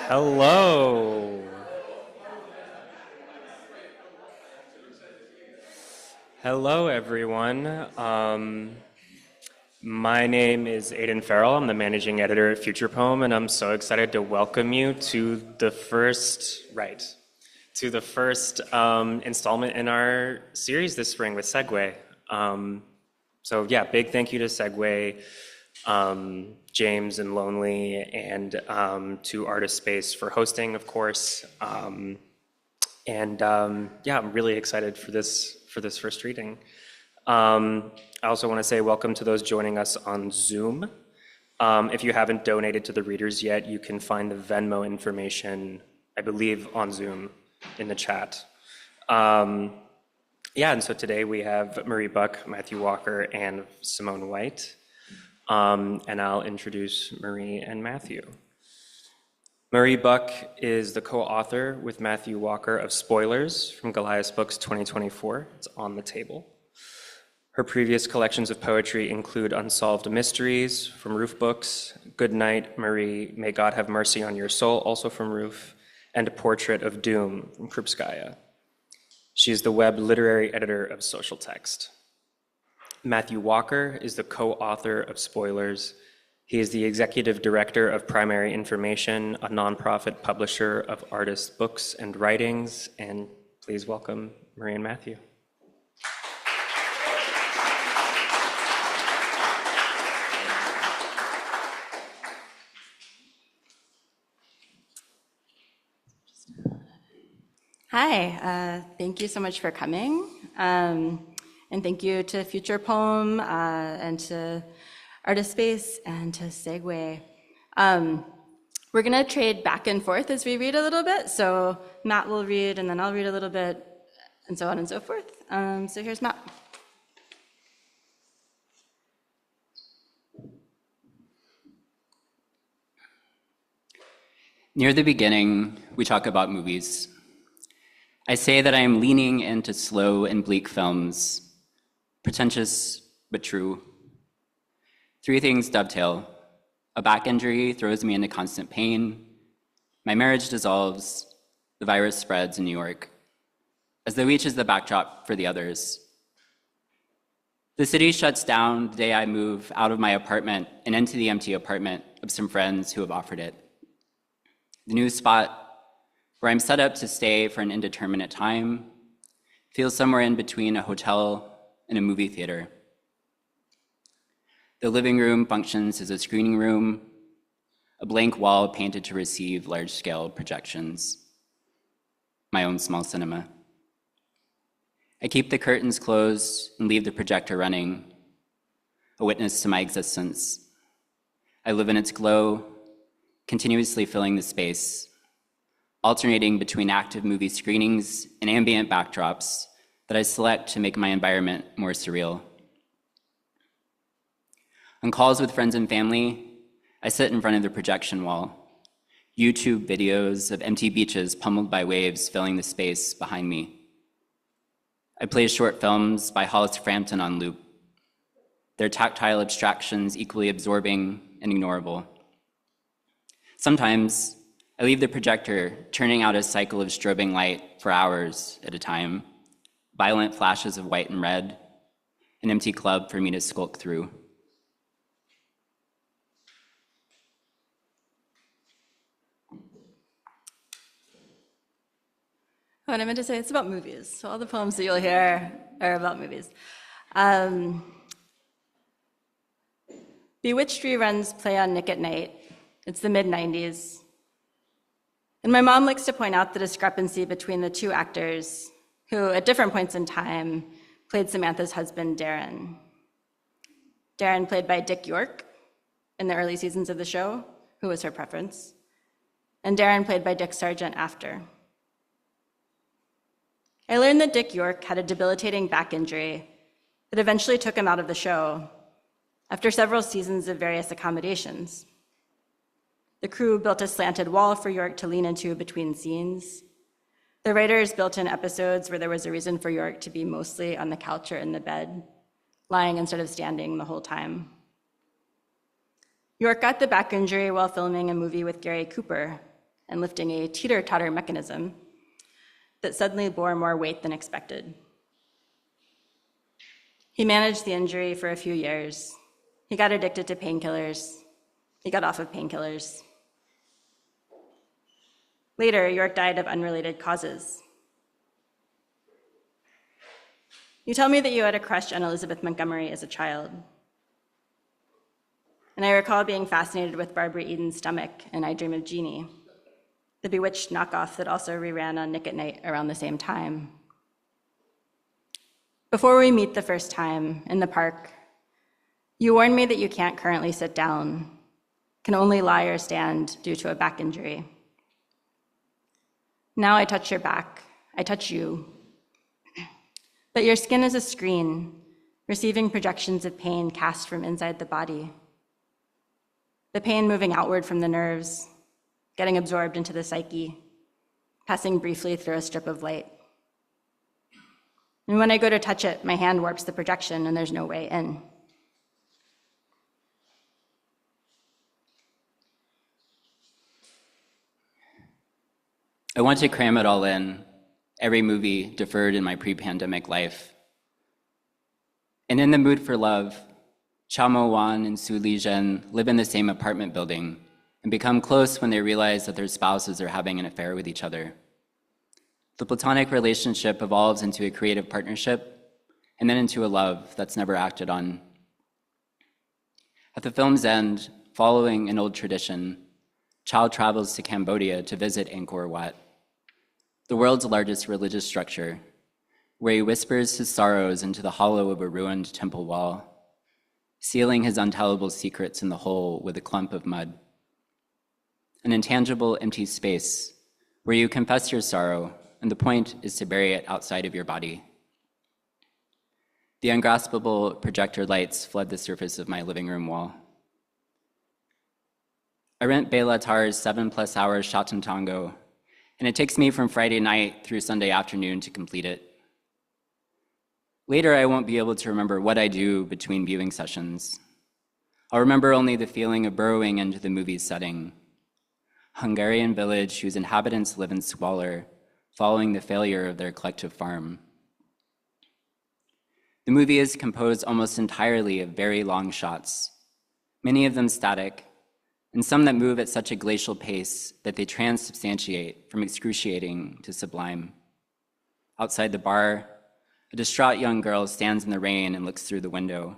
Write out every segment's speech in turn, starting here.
Hello. Hello, everyone. My name is Aidan Farrell. I'm the managing editor at Future Poem, and I'm so excited to welcome you to the first installment in our series this spring with Segue. Big thank you to Segue, James and Lonely, and to Artist Space for hosting, of course. I'm really excited for this first reading. I also want to say welcome to those joining us on Zoom. If you haven't donated to the readers yet, you can find the Venmo information, I believe, on Zoom in the chat. And so today we have Marie Buck, Matthew Walker, and Simone White. And I'll introduce Marie and Matthew. Marie Buck is the co-author with Matthew Walker of Spoilers from Goliath Books 2024. It's on the table. Her previous collections of poetry include Unsolved Mysteries from Roof Books, Good Night, Marie, May God Have Mercy on Your Soul, also from Roof, and A Portrait of Doom from Krupskaya. She is the web literary editor of Social Text. Matthew Walker is the co-author of Spoilers. He is the executive director of Primary Information, a nonprofit publisher of artists' books and writings. And please welcome Marie and Matthew. Hi, thank you so much for coming. And thank you to Future Poem and to Artist Space and to Segue. We're gonna trade back and forth as we read a little bit. So Matt will read and then I'll read a little bit and so on and so forth. So here's Matt. Near the beginning, we talk about movies. I say that I am leaning into slow and bleak films, pretentious but true. Three things dovetail. A back injury throws me into constant pain. My marriage dissolves. The virus spreads in New York, as though each is the backdrop for the others. The city shuts down the day I move out of my apartment and into the empty apartment of some friends who have offered it. The new spot, where I'm set up to stay for an indeterminate time, feels somewhere in between a hotel and a movie theater. The living room functions as a screening room, a blank wall painted to receive large-scale projections. My own small cinema. I keep the curtains closed and leave the projector running, a witness to my existence. I live in its glow, continuously filling the space, alternating between active movie screenings and ambient backdrops that I select to make my environment more surreal. On calls with friends and family, I sit in front of the projection wall, YouTube videos of empty beaches pummeled by waves filling the space behind me. I play short films by Hollis Frampton on loop, their tactile abstractions equally absorbing and ignorable. Sometimes, I leave the projector, turning out a cycle of strobing light for hours at a time, violent flashes of white and red, an empty club for me to skulk through. What I meant to say, it's about movies. So all the poems that you'll hear are about movies. Bewitched reruns play on Nick at Night. It's the mid-90s. And my mom likes to point out the discrepancy between the two actors who, at different points in time, played Samantha's husband, Darren. Darren played by Dick York in the early seasons of the show, who was her preference, and Darren played by Dick Sargent after. I learned that Dick York had a debilitating back injury that eventually took him out of the show after several seasons of various accommodations. The crew built a slanted wall for York to lean into between scenes. The writers built in episodes where there was a reason for York to be mostly on the couch or in the bed, lying instead of standing the whole time. York got the back injury while filming a movie with Gary Cooper, and lifting a teeter-totter mechanism that suddenly bore more weight than expected. He managed the injury for a few years. He got addicted to painkillers. He got off of painkillers. Later, York died of unrelated causes. You tell me that you had a crush on Elizabeth Montgomery as a child. And I recall being fascinated with Barbara Eden's stomach in I Dream of Jeannie, the bewitched knockoff that also reran on Nick at Night around the same time. Before we meet the first time in the park, you warned me that you can't currently sit down, can only lie or stand due to a back injury. Now I touch your back, I touch you. But your skin is a screen, receiving projections of pain cast from inside the body. The pain moving outward from the nerves, getting absorbed into the psyche, passing briefly through a strip of light. And when I go to touch it, my hand warps the projection and there's no way in. I want to cram it all in, every movie deferred in my pre-pandemic life. And in the mood for love, Cha Mo-wan and Su Li-jen live in the same apartment building and become close when they realize that their spouses are having an affair with each other. The platonic relationship evolves into a creative partnership and then into a love that's never acted on. At the film's end, following an old tradition, Chow travels to Cambodia to visit Angkor Wat, the world's largest religious structure, where he whispers his sorrows into the hollow of a ruined temple wall, sealing his untellable secrets in the hole with a clump of mud. An intangible, empty space where you confess your sorrow, and the point is to bury it outside of your body. The ungraspable projector lights flood the surface of my living room wall. I rent Bela Tar's 7+ hour Shatan Tango, and it takes me from Friday night through Sunday afternoon to complete it. Later, I won't be able to remember what I do between viewing sessions. I'll remember only the feeling of burrowing into the movie's setting. Hungarian village whose inhabitants live in squalor, following the failure of their collective farm. The movie is composed almost entirely of very long shots, many of them static, and some that move at such a glacial pace that they transubstantiate from excruciating to sublime. Outside the bar, a distraught young girl stands in the rain and looks through the window,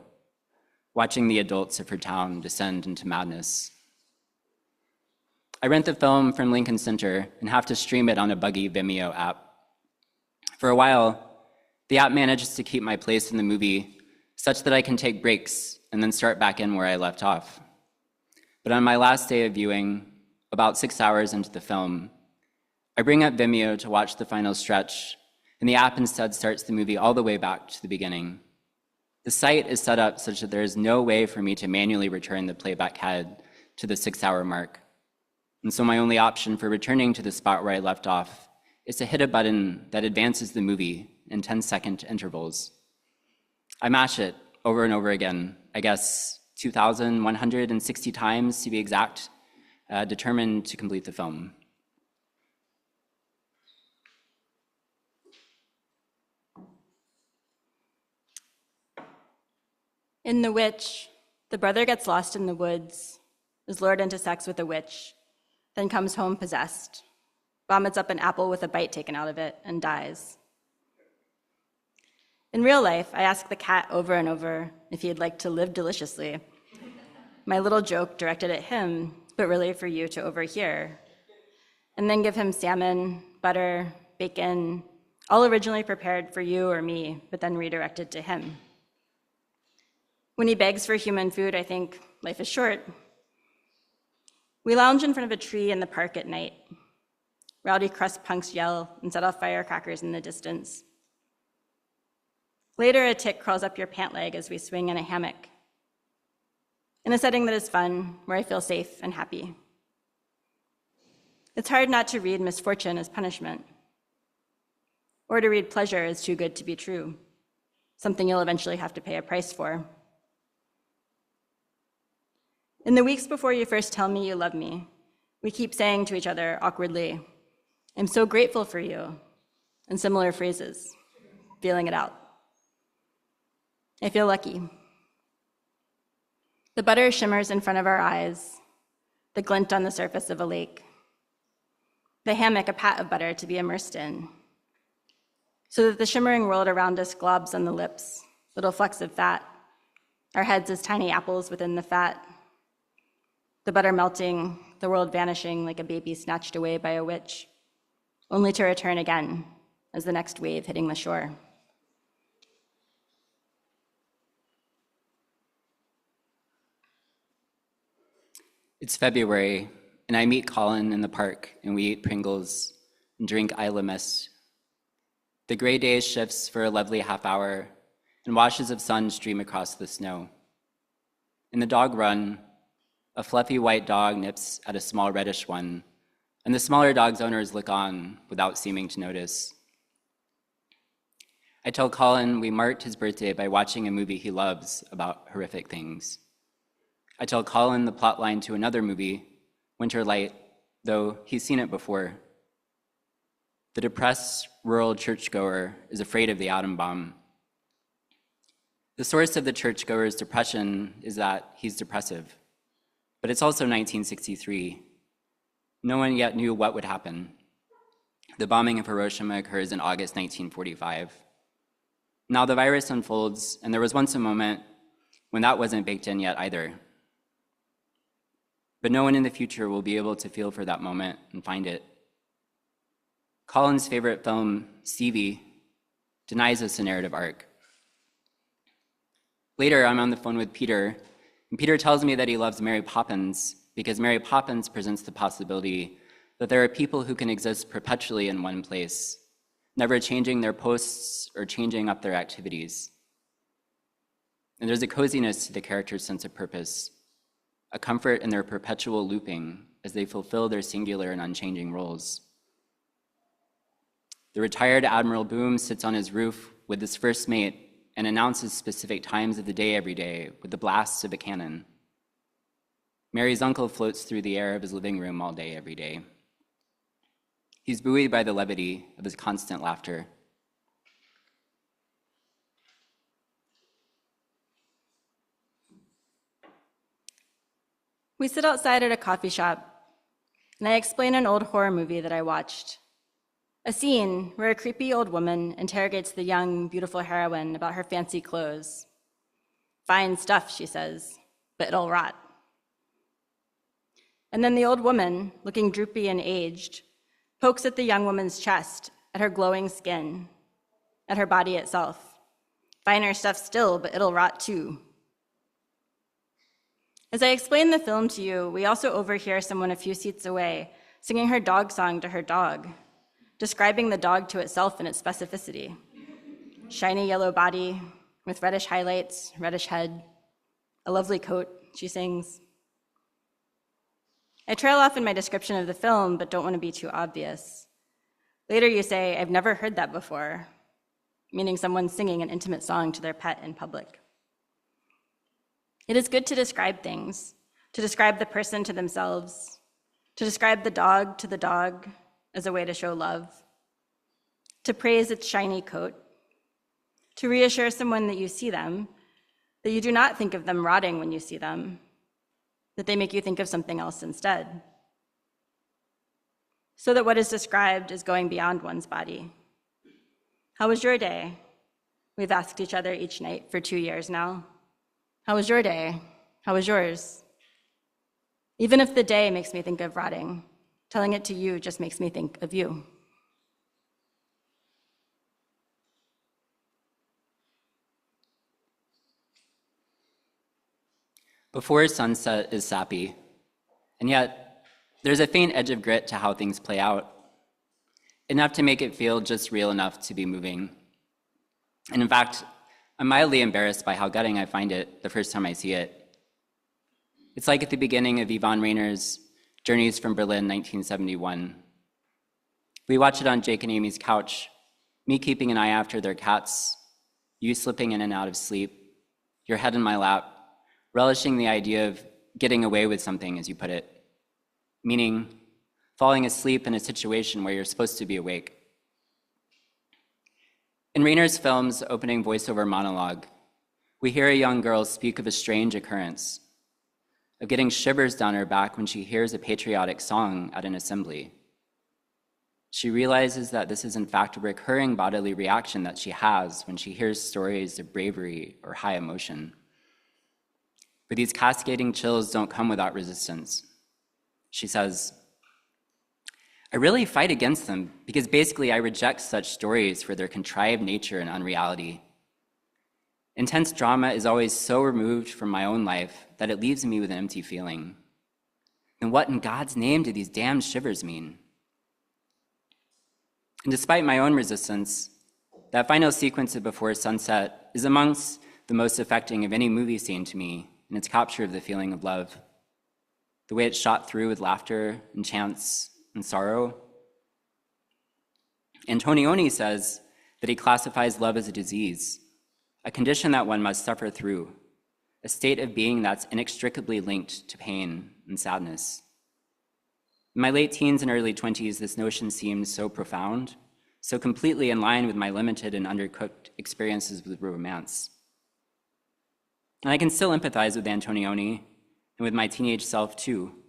watching the adults of her town descend into madness. I rent the film from Lincoln Center and have to stream it on a buggy Vimeo app. For a while, the app manages to keep my place in the movie such that I can take breaks and then start back in where I left off. But on my last day of viewing, about 6 hours into the film, I bring up Vimeo to watch the final stretch, and the app instead starts the movie all the way back to the beginning. The site is set up such that there is no way for me to manually return the playback head to the 6-hour mark. And so my only option for returning to the spot where I left off is to hit a button that advances the movie in 10-second intervals. I mash it over and over again, I guess 2,160 times to be exact, determined to complete the film. In The Witch, the brother gets lost in the woods, is lured into sex with a witch, then comes home possessed, vomits up an apple with a bite taken out of it, and dies. In real life, I ask the cat over and over if he'd like to live deliciously. My little joke directed at him, but really for you to overhear. And then give him salmon, butter, bacon, all originally prepared for you or me, but then redirected to him. When he begs for human food, I think life is short. We lounge in front of a tree in the park at night. Rowdy crust punks yell and set off firecrackers in the distance. Later, a tick crawls up your pant leg as we swing in a hammock. In a setting that is fun, where I feel safe and happy. It's hard not to read misfortune as punishment, or to read pleasure as too good to be true, something you'll eventually have to pay a price for. In the weeks before you first tell me you love me, We keep saying to each other awkwardly, "I'm so grateful for you," and similar phrases, feeling it out. I feel lucky. The butter shimmers in front of our eyes, the glint on the surface of a lake. The hammock a pat of butter to be immersed in, so that the shimmering world around us globs on the lips, little flecks of fat, our heads as tiny apples within the fat. The butter melting, the world vanishing like a baby snatched away by a witch, only to return again as the next wave hitting the shore. It's February, and I meet Colin in the park, and we eat Pringles and drink Isla Mist. The gray day shifts for a lovely half hour, and washes of sun stream across the snow. In the dog run, a fluffy white dog nips at a small reddish one, and the smaller dog's owners look on without seeming to notice. I tell Colin we marked his birthday by watching a movie he loves about horrific things. I tell Colin the plotline to another movie, Winter Light, though he's seen it before. The depressed rural churchgoer is afraid of the atom bomb. The source of the churchgoer's depression is that he's depressive, but it's also 1963. No one yet knew what would happen. The bombing of Hiroshima occurs in August 1945. Now the virus unfolds, and there was once a moment when that wasn't baked in yet either. But no one in the future will be able to feel for that moment and find it. Colin's favorite film, Stevie, denies us a narrative arc. Later, I'm on the phone with Peter, and Peter tells me that he loves Mary Poppins because Mary Poppins presents the possibility that there are people who can exist perpetually in one place, never changing their posts or changing up their activities. And there's a coziness to the character's sense of purpose, a comfort in their perpetual looping as they fulfill their singular and unchanging roles. The retired Admiral Boom sits on his roof with his first mate and announces specific times of the day every day with the blasts of a cannon. Mary's uncle floats through the air of his living room all day every day. He's buoyed by the levity of his constant laughter. We sit outside at a coffee shop, and I explain an old horror movie that I watched. A scene where a creepy old woman interrogates the young, beautiful heroine about her fancy clothes. "Fine stuff," she says, "but it'll rot." And then the old woman, looking droopy and aged, pokes at the young woman's chest, at her glowing skin, at her body itself. "Finer stuff still, but it'll rot too." As I explain the film to you, we also overhear someone a few seats away singing her dog song to her dog, describing the dog to itself in its specificity. Shiny yellow body with reddish highlights, reddish head, a lovely coat, she sings. I trail off in my description of the film, but don't want to be too obvious. Later you say, "I've never heard that before," meaning someone singing an intimate song to their pet in public. It is good to describe things, to describe the person to themselves, to describe the dog to the dog as a way to show love, to praise its shiny coat, to reassure someone that you see them, that you do not think of them rotting when you see them, that they make you think of something else instead. So that what is described is going beyond one's body. How was your day? We've asked each other each night for 2 years now. How was your day? How was yours? Even if the day makes me think of rotting, telling it to you just makes me think of you. Before sunset is sappy, and yet there's a faint edge of grit to how things play out, enough to make it feel just real enough to be moving. And in fact, I'm mildly embarrassed by how gutting I find it the first time I see it. It's like at the beginning of Yvonne Rainer's Journeys from Berlin, 1971. We watch it on Jake and Amy's couch, me keeping an eye after their cats, you slipping in and out of sleep, your head in my lap, relishing the idea of getting away with something, as you put it. meaning falling asleep in a situation where you're supposed to be awake. In Rainer's film's opening voiceover monologue, we hear a young girl speak of a strange occurrence, of getting shivers down her back when she hears a patriotic song at an assembly. She realizes that this is in fact a recurring bodily reaction that she has when she hears stories of bravery or high emotion. But these cascading chills don't come without resistance. She says, "I really fight against them because basically I reject such stories for their contrived nature and unreality. Intense drama is always so removed from my own life that it leaves me with an empty feeling. And what in God's name do these damn shivers mean?" And despite my own resistance, that final sequence of Before Sunset is amongst the most affecting of any movie scene to me in its capture of the feeling of love. The way it's shot through with laughter and chants and sorrow. Antonioni says that he classifies love as a disease, a condition that one must suffer through, a state of being that's inextricably linked to pain and sadness. In my late teens and early 20s, this notion seemed so profound, so completely in line with my limited and undercooked experiences with romance. And I can still empathize with Antonioni and with my teenage self too,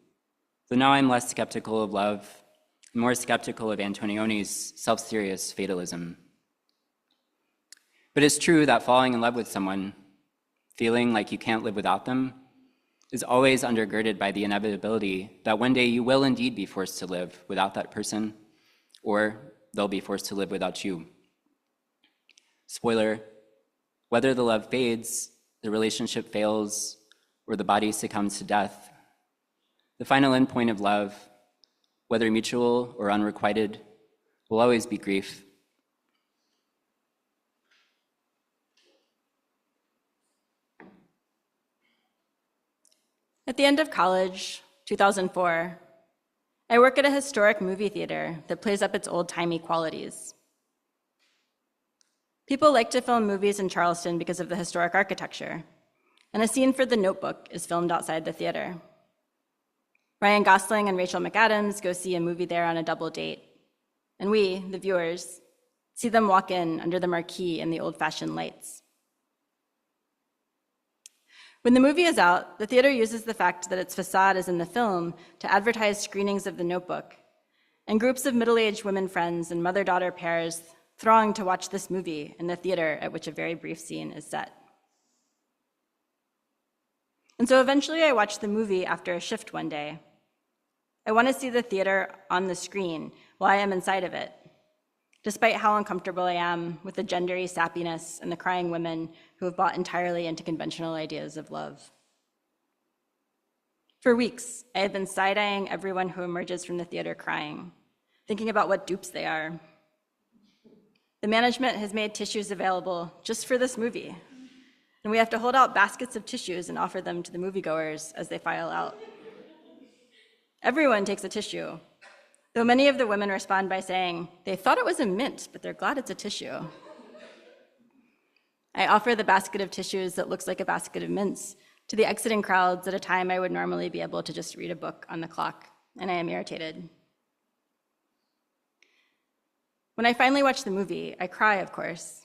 though now I'm less skeptical of love and more skeptical of Antonioni's self-serious fatalism. But it's true that falling in love with someone, feeling like you can't live without them, is always undergirded by the inevitability that one day you will indeed be forced to live without that person, or they'll be forced to live without you. Spoiler, whether the love fades, the relationship fails, or the body succumbs to death, the final endpoint of love, whether mutual or unrequited, will always be grief. At the end of college, 2004, I work at a historic movie theater that plays up its old-timey qualities. People like to film movies in Charleston because of the historic architecture, and a scene for The Notebook is filmed outside the theater. Ryan Gosling and Rachel McAdams go see a movie there on a double date, and we, the viewers, see them walk in under the marquee and the old-fashioned lights. When the movie is out, the theater uses the fact that its facade is in the film to advertise screenings of The Notebook, and groups of middle-aged women friends and mother-daughter pairs throng to watch this movie in the theater at which a very brief scene is set. And so eventually I watched the movie after a shift one day. I want to see the theater on the screen while I am inside of it, despite how uncomfortable I am with the gendery sappiness and the crying women who have bought entirely into conventional ideas of love. For weeks, I have been side-eyeing everyone who emerges from the theater crying, thinking about what dupes they are. The management has made tissues available just for this movie, and we have to hold out baskets of tissues and offer them to the moviegoers as they file out. Everyone takes a tissue, though many of the women respond by saying they thought it was a mint, but they're glad it's a tissue. I offer the basket of tissues that looks like a basket of mints to the exiting crowds at a time I would normally be able to just read a book on the clock, and I am irritated. When I finally watch the movie, I cry, of course.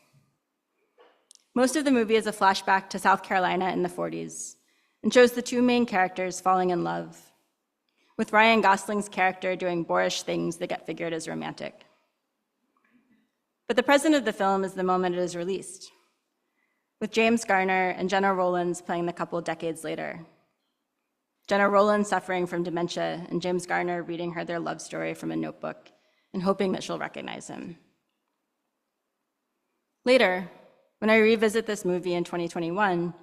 Most of the movie is a flashback to South Carolina in the 40s and shows the two main characters falling in love, with Ryan Gosling's character doing boorish things that get figured as romantic. But the present of the film is the moment it is released, with James Garner and Jenna Rollins playing the couple decades later. Jenna Rollins suffering from dementia, and James Garner reading her their love story from a notebook and hoping that she'll recognize him. Later, when I revisit this movie in 2021,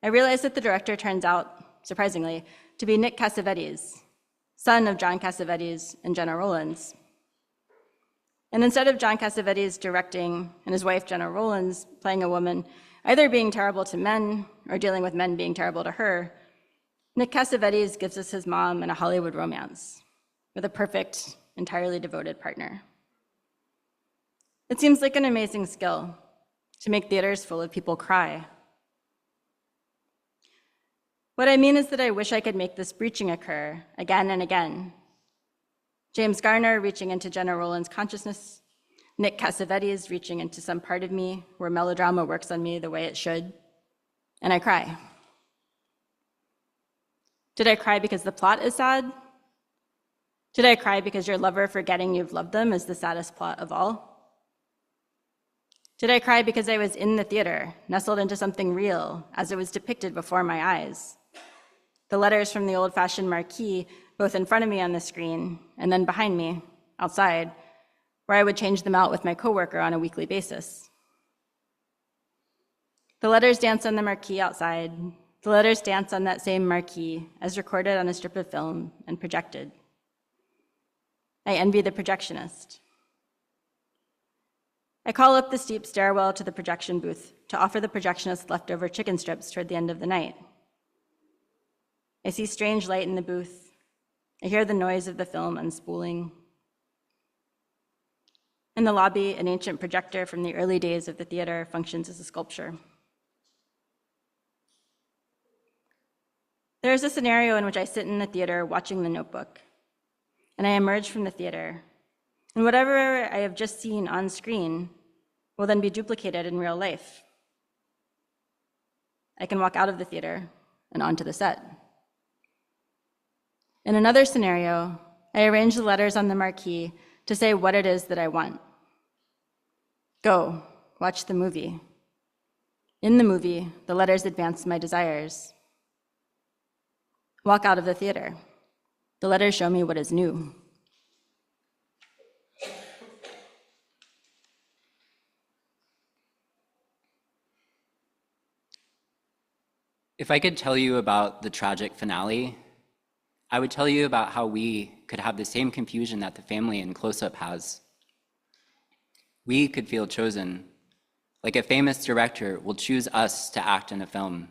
I realize that the director turns out, surprisingly, to be Nick Cassavetes, son of John Cassavetes and Jenna Rollins. And instead of John Cassavetes directing and his wife Jenna Rollins playing a woman either being terrible to men or dealing with men being terrible to her, Nick Cassavetes gives us his mom in a Hollywood romance with a perfect, entirely devoted partner. It seems like an amazing skill to make theaters full of people cry. What I mean is that I wish I could make this breaching occur again and again. James Garner reaching into Jenna Roland's consciousness, Nick Cassavetes reaching into some part of me where melodrama works on me the way it should, and I cry. Did I cry because the plot is sad? Did I cry because your lover forgetting you've loved them is the saddest plot of all? Did I cry because I was in the theater, nestled into something real as it was depicted before my eyes? The letters from the old-fashioned marquee, both in front of me on the screen and then behind me, outside, where I would change them out with my coworker on a weekly basis. The letters dance on the marquee outside. The letters dance on that same marquee as recorded on a strip of film and projected. I envy the projectionist. I call up the steep stairwell to the projection booth to offer the projectionist leftover chicken strips toward the end of the night. I see strange light in the booth. I hear the noise of the film unspooling. In the lobby, an ancient projector from the early days of the theater functions as a sculpture. There is a scenario in which I sit in the theater watching The Notebook, and I emerge from the theater, and whatever I have just seen on screen will then be duplicated in real life. I can walk out of the theater and onto the set. In another scenario, I arrange the letters on the marquee to say what it is that I want. Go, watch the movie. In the movie, the letters advance my desires. Walk out of the theater. The letters show me what is new. If I could tell you about the tragic finale, I would tell you about how we could have the same confusion that the family in Close-Up has. We could feel chosen, like a famous director will choose us to act in a film,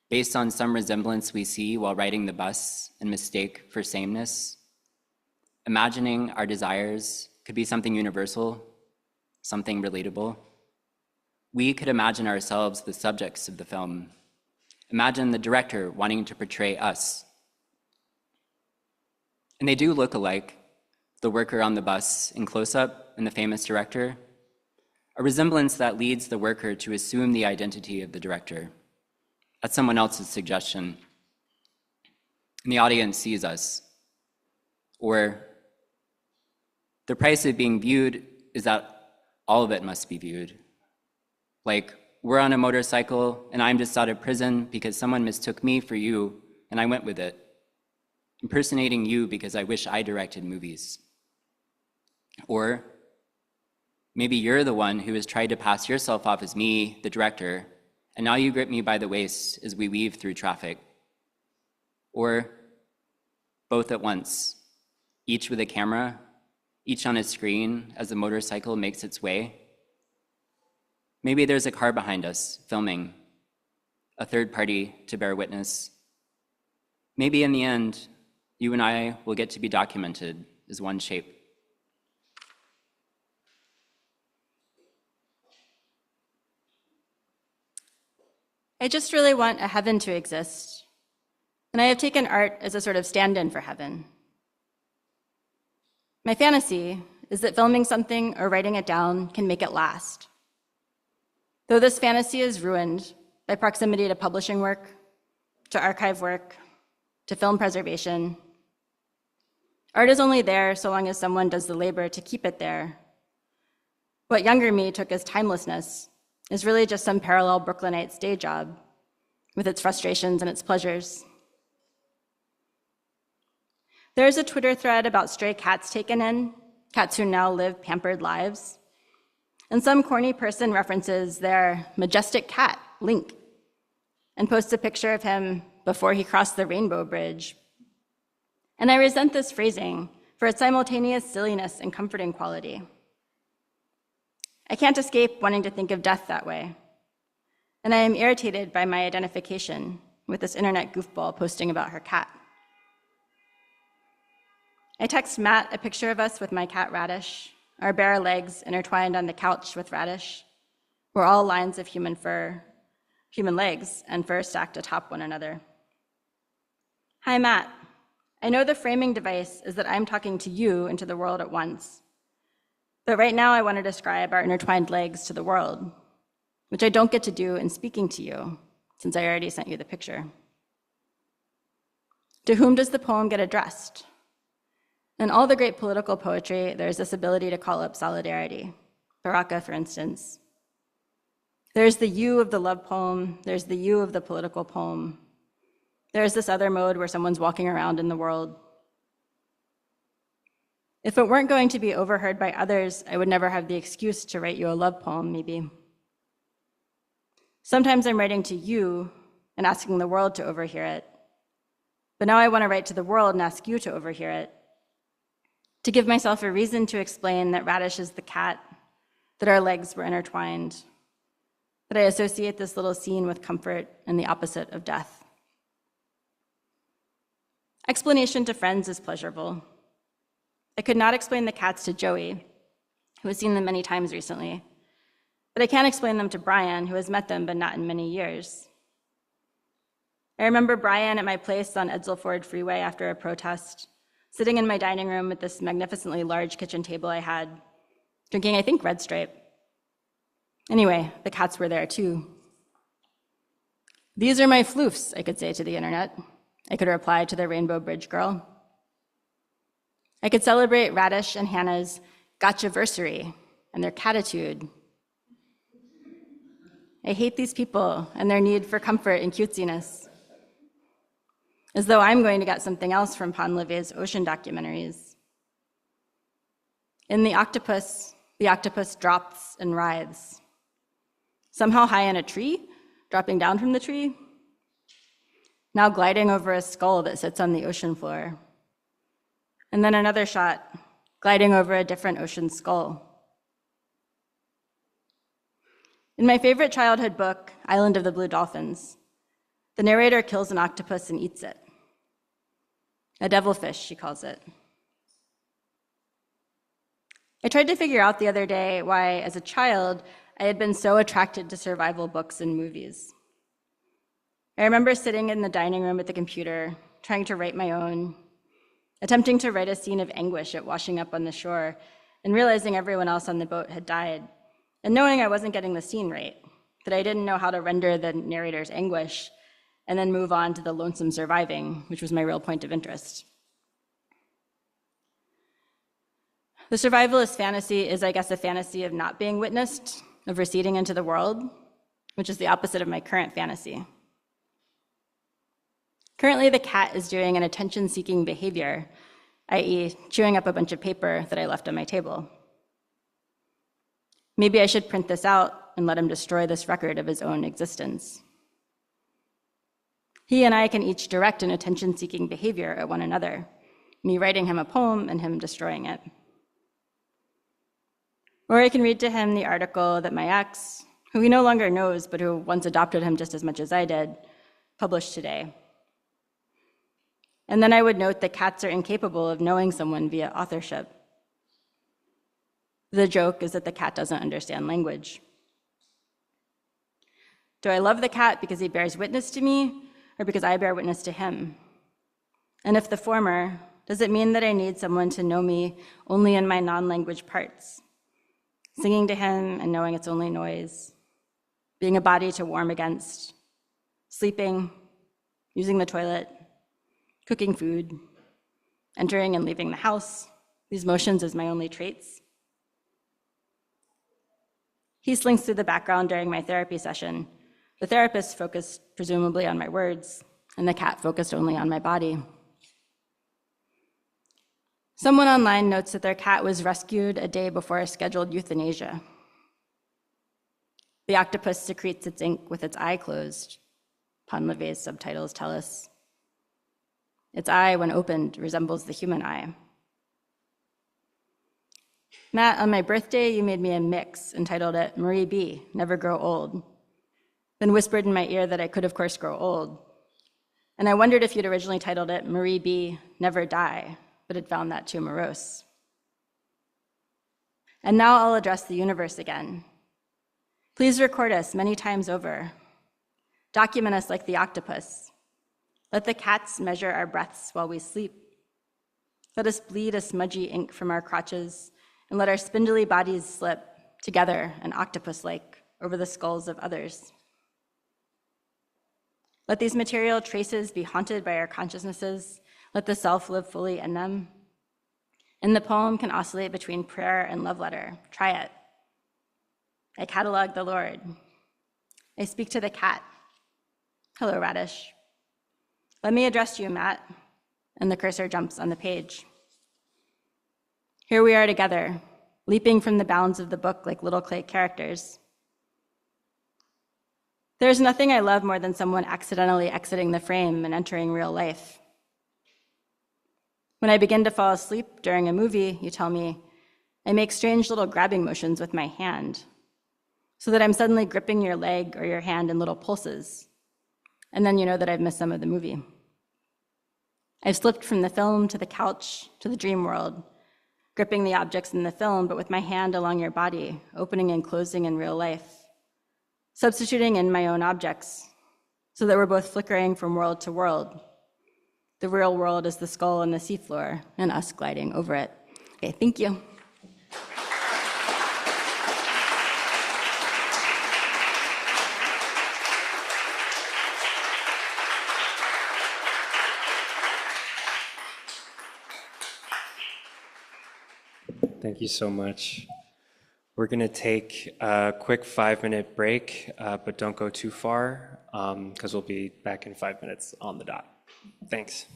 based on some resemblance we see while riding the bus and mistake for sameness. Imagining our desires could be something universal, something relatable. We could imagine ourselves the subjects of the film. Imagine the director wanting to portray us. And they do look alike, the worker on the bus in Close-Up and the famous director, a resemblance that leads the worker to assume the identity of the director at someone else's suggestion. And the audience sees us. Or the price of being viewed is that all of it must be viewed. Like, we're on a motorcycle and I'm just out of prison because someone mistook me for you and I went with it. Impersonating you because I wish I directed movies. Or maybe you're the one who has tried to pass yourself off as me, the director, and now you grip me by the waist as we weave through traffic. Or both at once, each with a camera, each on a screen as the motorcycle makes its way. Maybe there's a car behind us filming, a third party to bear witness. Maybe in the end, you and I will get to be documented as one shape. I just really want a heaven to exist, and I have taken art as a sort of stand-in for heaven. My fantasy is that filming something or writing it down can make it last. Though this fantasy is ruined by proximity to publishing work, to archive work, to film preservation, art is only there so long as someone does the labor to keep it there. What younger me took as timelessness is really just some parallel Brooklynite's day job with its frustrations and its pleasures. There's a Twitter thread about stray cats taken in, cats who now live pampered lives. And some corny person references their majestic cat, Link, and posts a picture of him before he crossed the Rainbow Bridge. And I resent this phrasing for its simultaneous silliness and comforting quality. I can't escape wanting to think of death that way. And I am irritated by my identification with this internet goofball posting about her cat. I text Matt a picture of us with my cat Radish, our bare legs intertwined on the couch with Radish. We're all lines of human fur, human legs and fur stacked atop one another. Hi, Matt. I know the framing device is that I'm talking to you and to the world at once. But right now I want to describe our intertwined legs to the world, which I don't get to do in speaking to you, since I already sent you the picture. To whom does the poem get addressed? In all the great political poetry, there's this ability to call up solidarity. Baraka, for instance. There's the you of the love poem, there's the you of the political poem. There's this other mode where someone's walking around in the world. If it weren't going to be overheard by others, I would never have the excuse to write you a love poem, maybe. Sometimes I'm writing to you and asking the world to overhear it. But now I want to write to the world and ask you to overhear it. To give myself a reason to explain that Radish is the cat, that our legs were intertwined, that I associate this little scene with comfort and the opposite of death. Explanation to friends is pleasurable. I could not explain the cats to Joey, who has seen them many times recently, but I can explain them to Brian, who has met them but not in many years. I remember Brian at my place on Edsel Ford Freeway after a protest, sitting in my dining room at this magnificently large kitchen table I had, drinking, I think, Red Stripe. Anyway, the cats were there too. These are my floofs, I could say to the internet. I could reply to the Rainbow Bridge girl. I could celebrate Radish and Hannah's gotchaversary and their catitude. I hate these people and their need for comfort and cutesiness. As though I'm going to get something else from Ponlevé's ocean documentaries. In the octopus drops and writhes. Somehow high in a tree, dropping down from the tree. Now gliding over a skull that sits on the ocean floor. And then another shot, gliding over a different ocean skull. In my favorite childhood book, Island of the Blue Dolphins, the narrator kills an octopus and eats it. A devilfish, she calls it. I tried to figure out the other day why, as a child, I had been so attracted to survival books and movies. I remember sitting in the dining room at the computer, trying to write my own, attempting to write a scene of anguish at washing up on the shore, and realizing everyone else on the boat had died, and knowing I wasn't getting the scene right, that I didn't know how to render the narrator's anguish, and then move on to the lonesome surviving, which was my real point of interest. The survivalist fantasy is, I guess, a fantasy of not being witnessed, of receding into the world, which is the opposite of my current fantasy. Currently, the cat is doing an attention-seeking behavior, i.e., chewing up a bunch of paper that I left on my table. Maybe I should print this out and let him destroy this record of his own existence. He and I can each direct an attention-seeking behavior at one another, me writing him a poem and him destroying it. Or I can read to him the article that my ex, who he no longer knows but who once adopted him just as much as I did, published today. And then I would note that cats are incapable of knowing someone via authorship. The joke is that the cat doesn't understand language. Do I love the cat because he bears witness to me, or because I bear witness to him? And if the former, does it mean that I need someone to know me only in my non-language parts? Singing to him and knowing it's only noise, being a body to warm against, sleeping, using the toilet, cooking food, entering and leaving the house, these motions as my only traits. He slinks through the background during my therapy session. The therapist focused presumably on my words, and the cat focused only on my body. Someone online notes that their cat was rescued a day before a scheduled euthanasia. The octopus secretes its ink with its eye closed, Ponlevé's subtitles tell us. Its eye, when opened, resembles the human eye. Matt, on my birthday, you made me a mix, entitled it Marie B., Never Grow Old, then whispered in my ear that I could, of course, grow old. And I wondered if you'd originally titled it Marie B., Never Die, but had found that too morose. And now I'll address the universe again. Please record us many times over. Document us like the octopus. Let the cats measure our breaths while we sleep. Let us bleed a smudgy ink from our crotches and let our spindly bodies slip together and octopus-like over the skulls of others. Let these material traces be haunted by our consciousnesses. Let the self live fully in them. And the poem can oscillate between prayer and love letter. Try it. I catalog the Lord. I speak to the cat. Hello, Radish. Let me address you, Matt. And the cursor jumps on the page. Here we are together, leaping from the bounds of the book like little clay characters. There's nothing I love more than someone accidentally exiting the frame and entering real life. When I begin to fall asleep during a movie, you tell me, I make strange little grabbing motions with my hand, so that I'm suddenly gripping your leg or your hand in little pulses. And then you know that I've missed some of the movie. I've slipped from the film to the couch to the dream world, gripping the objects in the film, but with my hand along your body, opening and closing in real life, substituting in my own objects, so that we're both flickering from world to world. The real world is the skull and the seafloor, and us gliding over it. Okay, thank you. Thank you so much. We're going to take a quick 5-minute break, but don't go too far because we'll be back in 5 minutes on the dot. Thanks.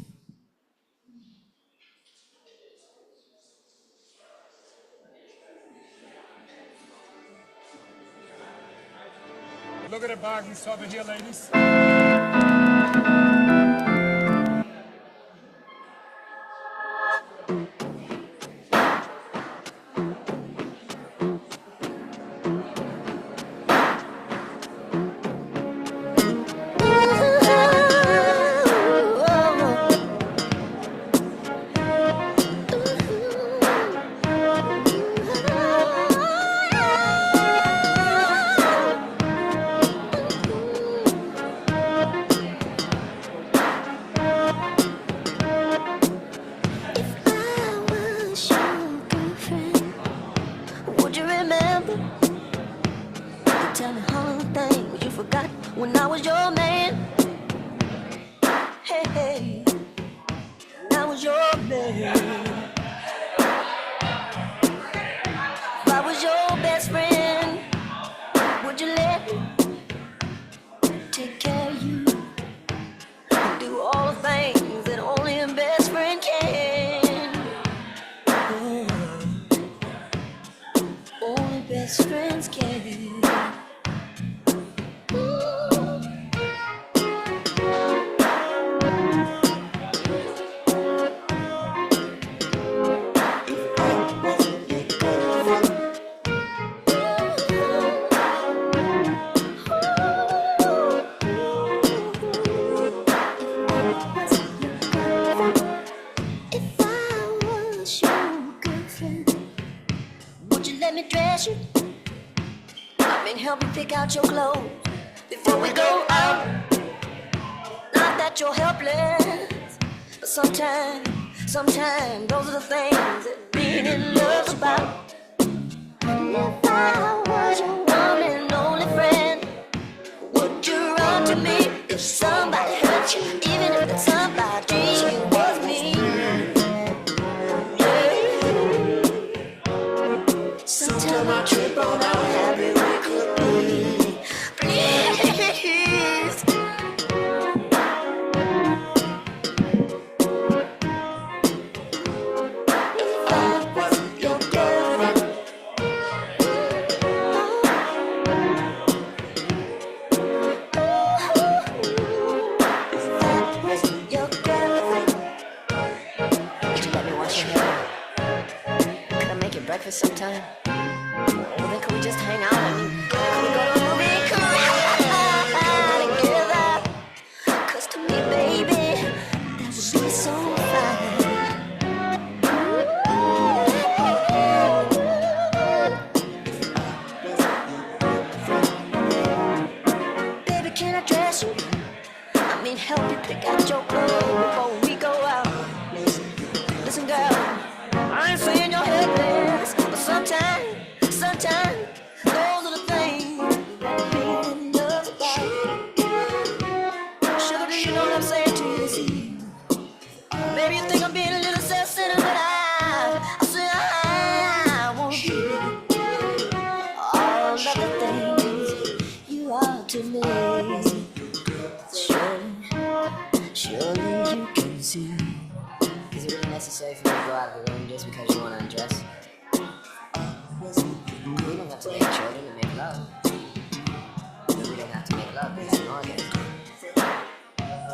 Look at the boxes over here, ladies. Help you pick out your clothes before we go out. Not that you're helpless, but sometimes those are the things that being in love's about. If I was your one and only friend, would you run to me if somebody hurt you, even if that somebody was me? Yeah. Sometimes I trip on how happy we could be. Please. If I was your girlfriend, if I was your girlfriend, would you let me wash your hair? Could I make you breakfast sometime? Well, then could we just hang out? I mean, could we go to a movie? Could we ride together? 'Cause to me, baby, that would be so fine. Baby, can I dress you? I mean, help you pick out your clothes before we go out. Listen, girl, I ain't saying you're helpless, but sometimes, those are the things that being love's about. Sugar, do you know what I'm saying to you this evening? Maybe you think I'm being a little self-centered, but I say I want you all of the things you are to me. Surely you can see. Is it really necessary for me to go out of the room just because you want to undress? We don't have to make children to make love. We don't have to make love, it's an orgasm.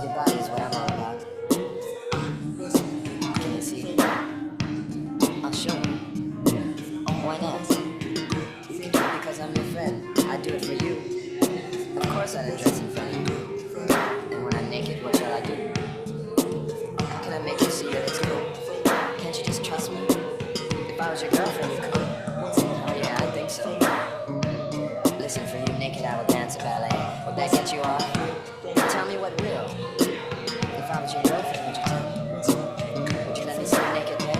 Your body is what I'm all about. Can you see? I'll show you. Why not? You can do it because I'm your friend. I do it for you. Of course I'd undress in front of you. And when I'm naked, what shall I do? How can I make you see that it's cool? Can't you just trust me? If I was your girlfriend, you could. Oh yeah, I think so. Listen, for you naked, I will dance a ballet. Would that get you off? Tell me what will. If I was your girlfriend, would you tell me? Would you let me sit naked then?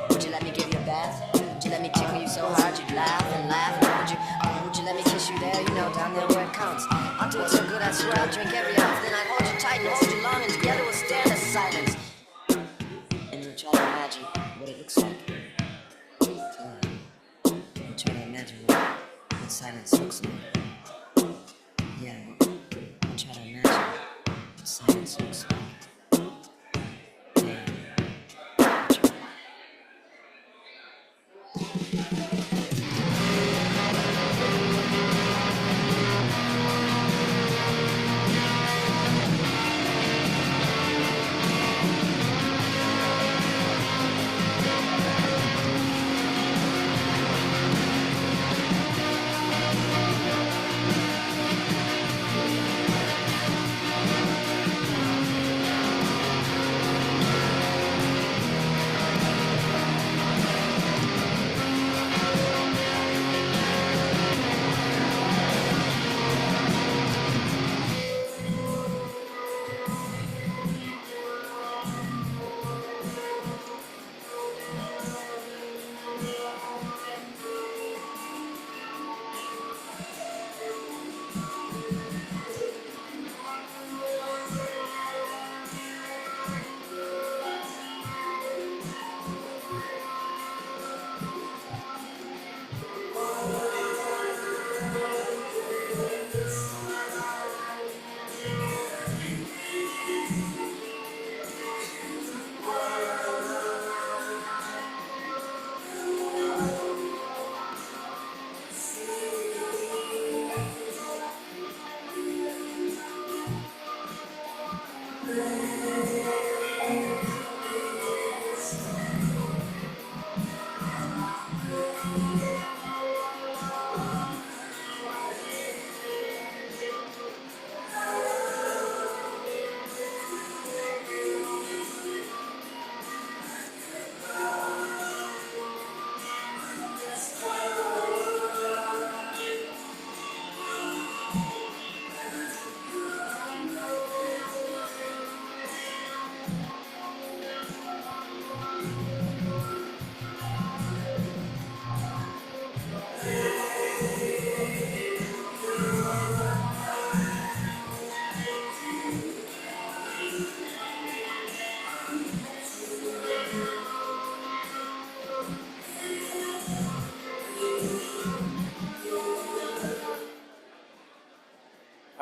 Would you let me give you a bath? Would you let me tickle you so hard you'd laugh and laugh? Would you let me kiss you there, you know, down there where it counts? I'll do it so good, I swear I'll drink every ounce. Then I'd hold you tight and hold you long, and together we'll stand in silence. And we'll try to imagine what it looks like. We'll try to imagine what silence looks like. Yeah, we'll try to imagine what silence looks like.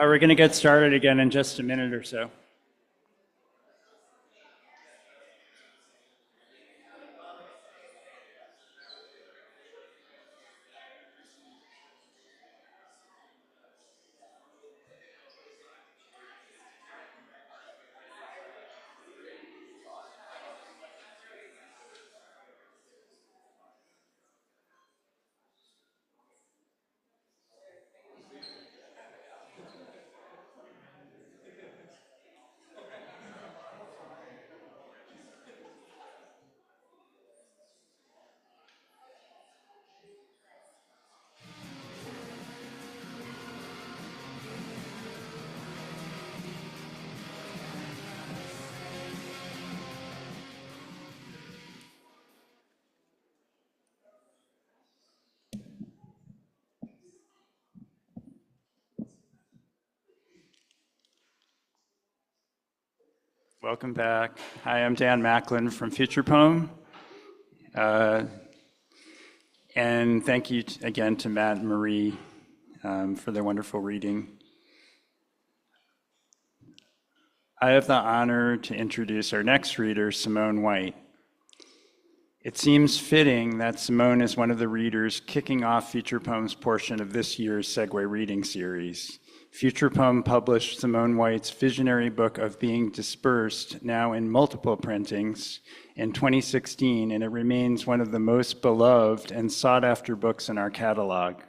We're going to get started again in just a minute or so. Welcome back. Hi, I'm Dan Macklin from Future Poem. And thank you again to Matt and Marie for their wonderful reading. I have the honor to introduce our next reader, Simone White. It seems fitting that Simone is one of the readers kicking off Future Poem's portion of this year's Segue reading series. Future Poem published Simone White's visionary book of Being Dispersed, now in multiple printings, in 2016, and it remains one of the most beloved and sought-after books in our catalog.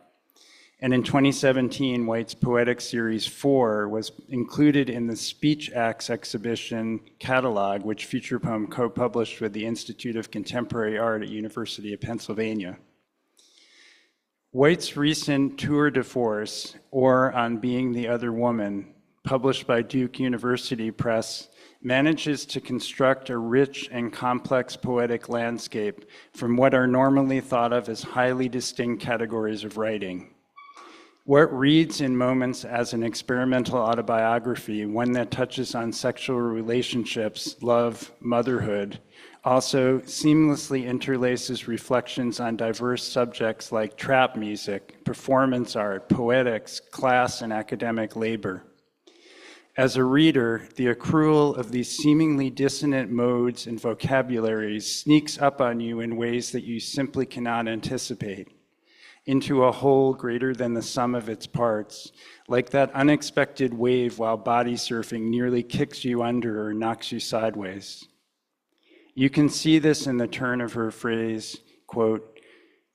And in 2017, White's Poetic Series 4 was included in the Speech Acts exhibition catalog, which Future Poem co-published with the Institute of Contemporary Art at University of Pennsylvania. White's recent tour de force, or On Being the Other Woman, published by Duke University Press, manages to construct a rich and complex poetic landscape from what are normally thought of as highly distinct categories of writing. What reads in moments as an experimental autobiography, one that touches on sexual relationships, love, motherhood, also seamlessly interlaces reflections on diverse subjects like trap music, performance art, poetics, class, and academic labor. As a reader, the accrual of these seemingly dissonant modes and vocabularies sneaks up on you in ways that you simply cannot anticipate, into a whole greater than the sum of its parts, like that unexpected wave while body surfing nearly kicks you under or knocks you sideways. You can see this in the turn of her phrase, quote,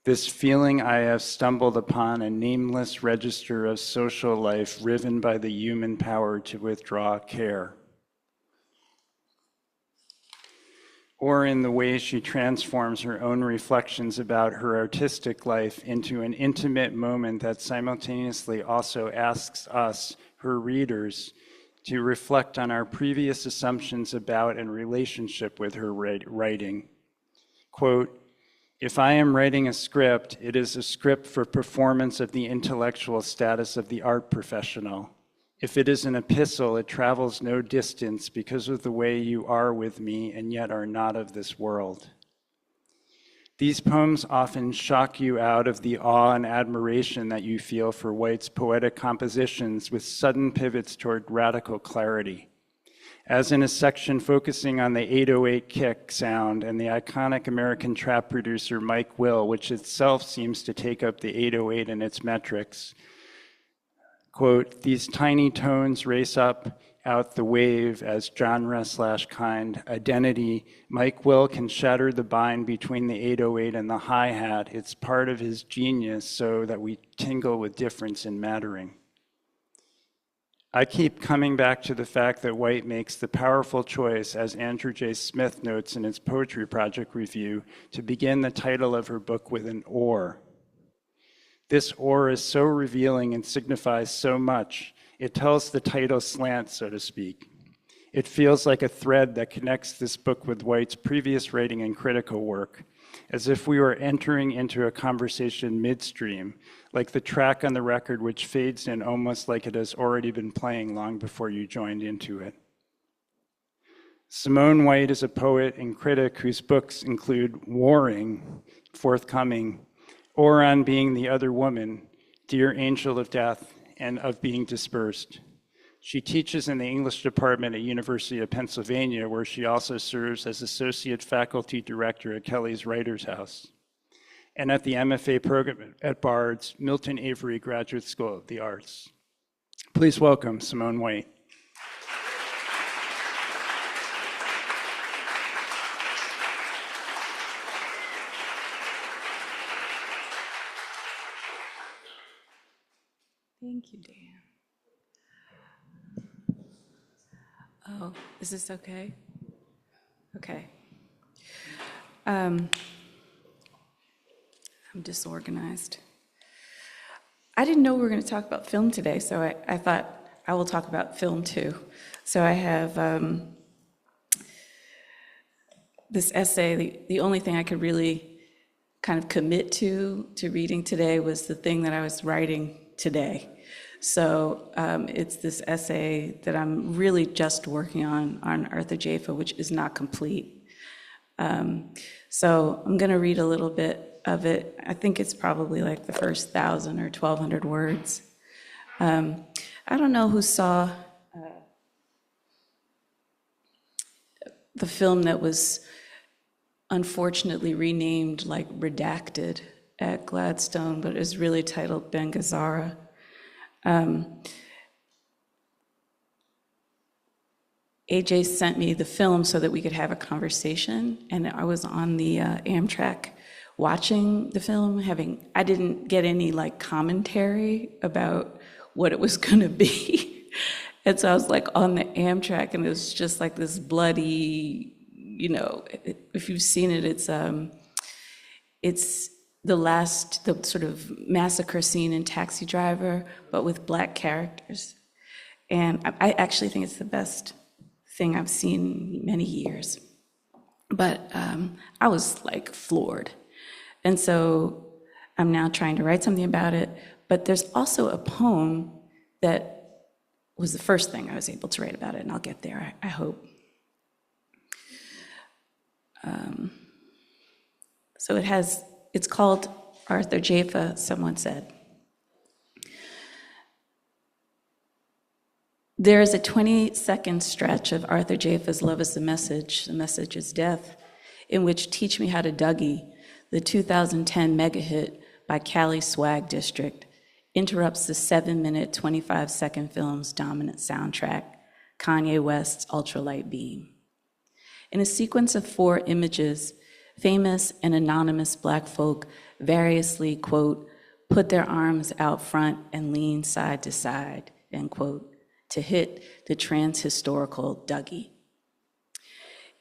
"This feeling I have stumbled upon a nameless register of social life riven by the human power to withdraw care." Or in the way she transforms her own reflections about her artistic life into an intimate moment that simultaneously also asks us, her readers, to reflect on our previous assumptions about and relationship with her writing. Quote, "If I am writing a script, it is a script for performance of the intellectual status of the art professional. If it is an epistle, it travels no distance because of the way you are with me and yet are not of this world." These poems often shock you out of the awe and admiration that you feel for White's poetic compositions with sudden pivots toward radical clarity. As in a section focusing on the 808 kick sound and the iconic American trap producer Mike Will, which itself seems to take up the 808 in its metrics. Quote, "These tiny tones race up out the wave as genre/kind identity. Mike Will can shatter the bind between the 808 and the hi-hat. It's part of his genius so that we tingle with difference in mattering." I keep coming back to the fact that White makes the powerful choice, as Andrew J. Smith notes in his Poetry Project review, to begin the title of her book with an or. This or is so revealing and signifies so much. It tells the title slant, so to speak. It feels like a thread that connects this book with White's previous writing and critical work, as if we were entering into a conversation midstream, like the track on the record which fades in almost like it has already been playing long before you joined into it. Simone White is a poet and critic whose books include Warring, forthcoming, or On Being the Other Woman, Dear Angel of Death, and Of Being Dispersed. She teaches in the English department at University of Pennsylvania, where she also serves as associate faculty director at Kelly's Writers House, and at the MFA program at Bard's Milton Avery Graduate School of the Arts. Please welcome Simone White. Thank you, Dan. Oh, is this okay? Okay. I'm disorganized. I didn't know we were going to talk about film today, so I thought I will talk about film too. So I have this essay. The only thing I could really kind of commit to reading today was the thing that I was writing today. So it's this essay that I'm really just working on Arthur Jafa, which is not complete. So I'm going to read a little bit of it. I think it's probably like the first 1,000 or 1,200 words. I don't know who saw the film that was unfortunately renamed like Redacted at Gladstone, but is really titled Ben Gazzara. AJ sent me the film so that we could have a conversation, and I was on the Amtrak watching the film, I didn't get any like commentary about what it was gonna be. And so I was like on the Amtrak, and it was just like this bloody, if you've seen it, it's the sort of massacre scene in Taxi Driver, but with Black characters. And I actually think it's the best thing I've seen in many years. But I was like floored. And so I'm now trying to write something about it. But there's also a poem that was the first thing I was able to write about it, and I'll get there, I hope. So it's called Arthur Jafa, Someone Said. There is a 20-second stretch of Arthur Jafa's Love is the Message is Death, in which Teach Me How to Dougie, the 2010 mega hit by Cali Swag District, interrupts the 7-minute, 25-second film's dominant soundtrack, Kanye West's Ultralight Beam. In a sequence of 4 images, famous and anonymous Black folk variously, quote, put their arms out front and lean side to side, end quote, to hit the trans-historical Dougie.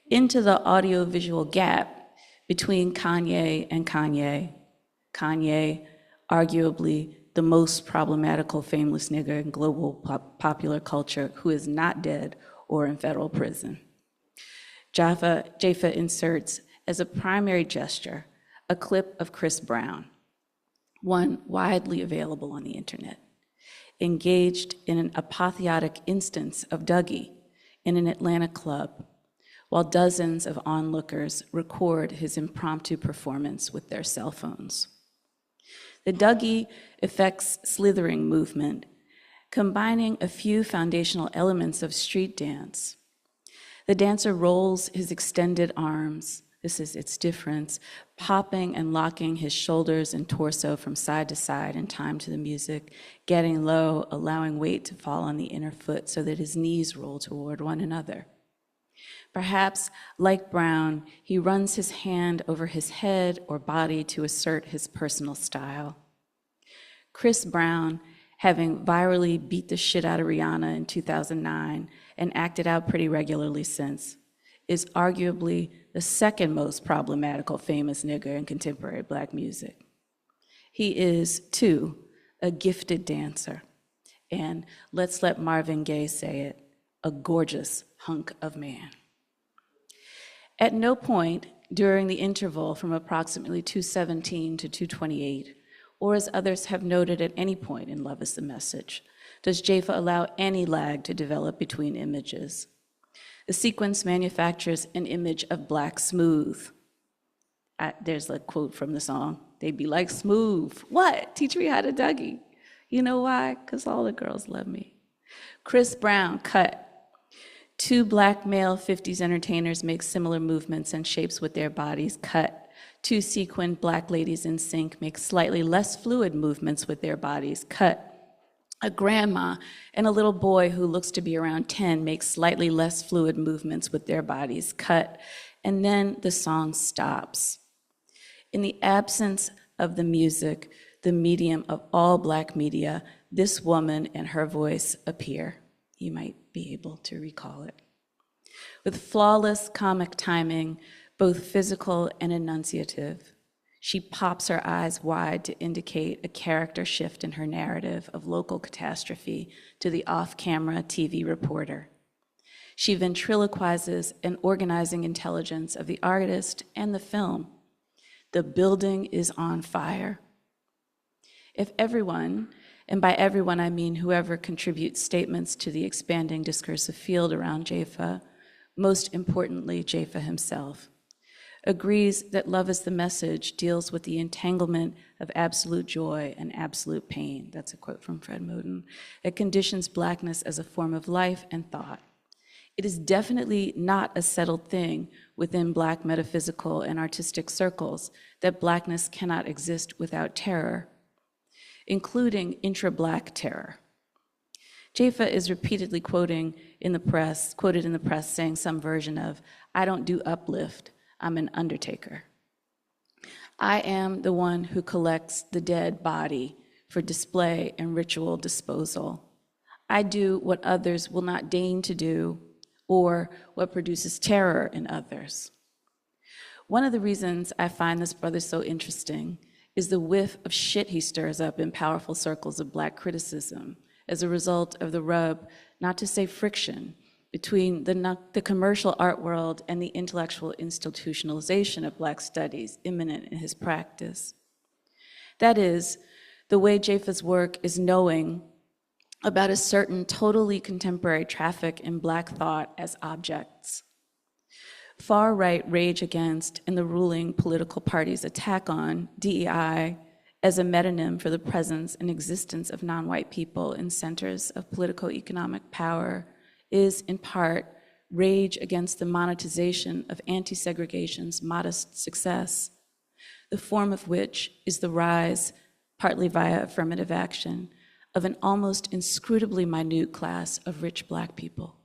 Into the audiovisual gap between Kanye and Kanye, arguably the most problematical famous nigger in global popular culture who is not dead or in federal prison. Jafa inserts as a primary gesture a clip of Chris Brown, one widely available on the internet, engaged in an apotheotic instance of Dougie in an Atlanta club, while dozens of onlookers record his impromptu performance with their cell phones. The Dougie effects slithering movement, combining a few foundational elements of street dance. The dancer rolls his extended arms, this is its difference, popping and locking his shoulders and torso from side to side in time to the music, getting low, allowing weight to fall on the inner foot so that his knees roll toward one another. Perhaps, like Brown, he runs his hand over his head or body to assert his personal style. Chris Brown, having virally beat the shit out of Rihanna in 2009 and acted out pretty regularly since, is arguably the second most problematical famous nigger in contemporary Black music. He is, too, a gifted dancer, and let's let Marvin Gaye say it, a gorgeous hunk of man. At no point during the interval from approximately 2:17 to 2:28, or as others have noted at any point in Love is the Message, does Jafa allow any lag to develop between images. The sequence manufactures an image of Black smooth. There's a quote from the song, "They be like smooth. What? Teach me how to Dougie." You know why? Because all the girls love me. Chris Brown, cut. 2 Black male 50s entertainers make similar movements and shapes with their bodies, cut. 2 sequined Black ladies in sync make slightly less fluid movements with their bodies, cut. A grandma and a little boy who looks to be around 10 make slightly less fluid movements with their bodies, cut. And then the song stops. In the absence of the music, the medium of all Black media, this woman and her voice appear. You might be able to recall it. With flawless comic timing, both physical and enunciative, she pops her eyes wide to indicate a character shift in her narrative of local catastrophe to the off-camera TV reporter. She ventriloquizes an organizing intelligence of the artist and the film. The building is on fire. If everyone And by everyone, I mean whoever contributes statements to the expanding discursive field around Jaffa, most importantly, Jaffa himself, agrees that Love is the Message deals with the entanglement of absolute joy and absolute pain. That's a quote from Fred Moten. It conditions Blackness as a form of life and thought. It is definitely not a settled thing within Black metaphysical and artistic circles that Blackness cannot exist without terror, including intra-Black terror. Jaffa is repeatedly quoted in the press saying some version of, "I don't do uplift, I'm an undertaker. I am the one who collects the dead body for display and ritual disposal. I do what others will not deign to do or what produces terror in others." One of the reasons I find this brother so interesting is the whiff of shit he stirs up in powerful circles of Black criticism as a result of the rub, not to say friction, between the commercial art world and the intellectual institutionalization of Black studies imminent in his practice. That is, the way Jaffa's work is knowing about a certain totally contemporary traffic in Black thought as objects. Far-right rage against and the ruling political party's attack on DEI as a metonym for the presence and existence of non-white people in centers of politico-economic power is, in part, rage against the monetization of anti-segregation's modest success, the form of which is the rise, partly via affirmative action, of an almost inscrutably minute class of rich Black people.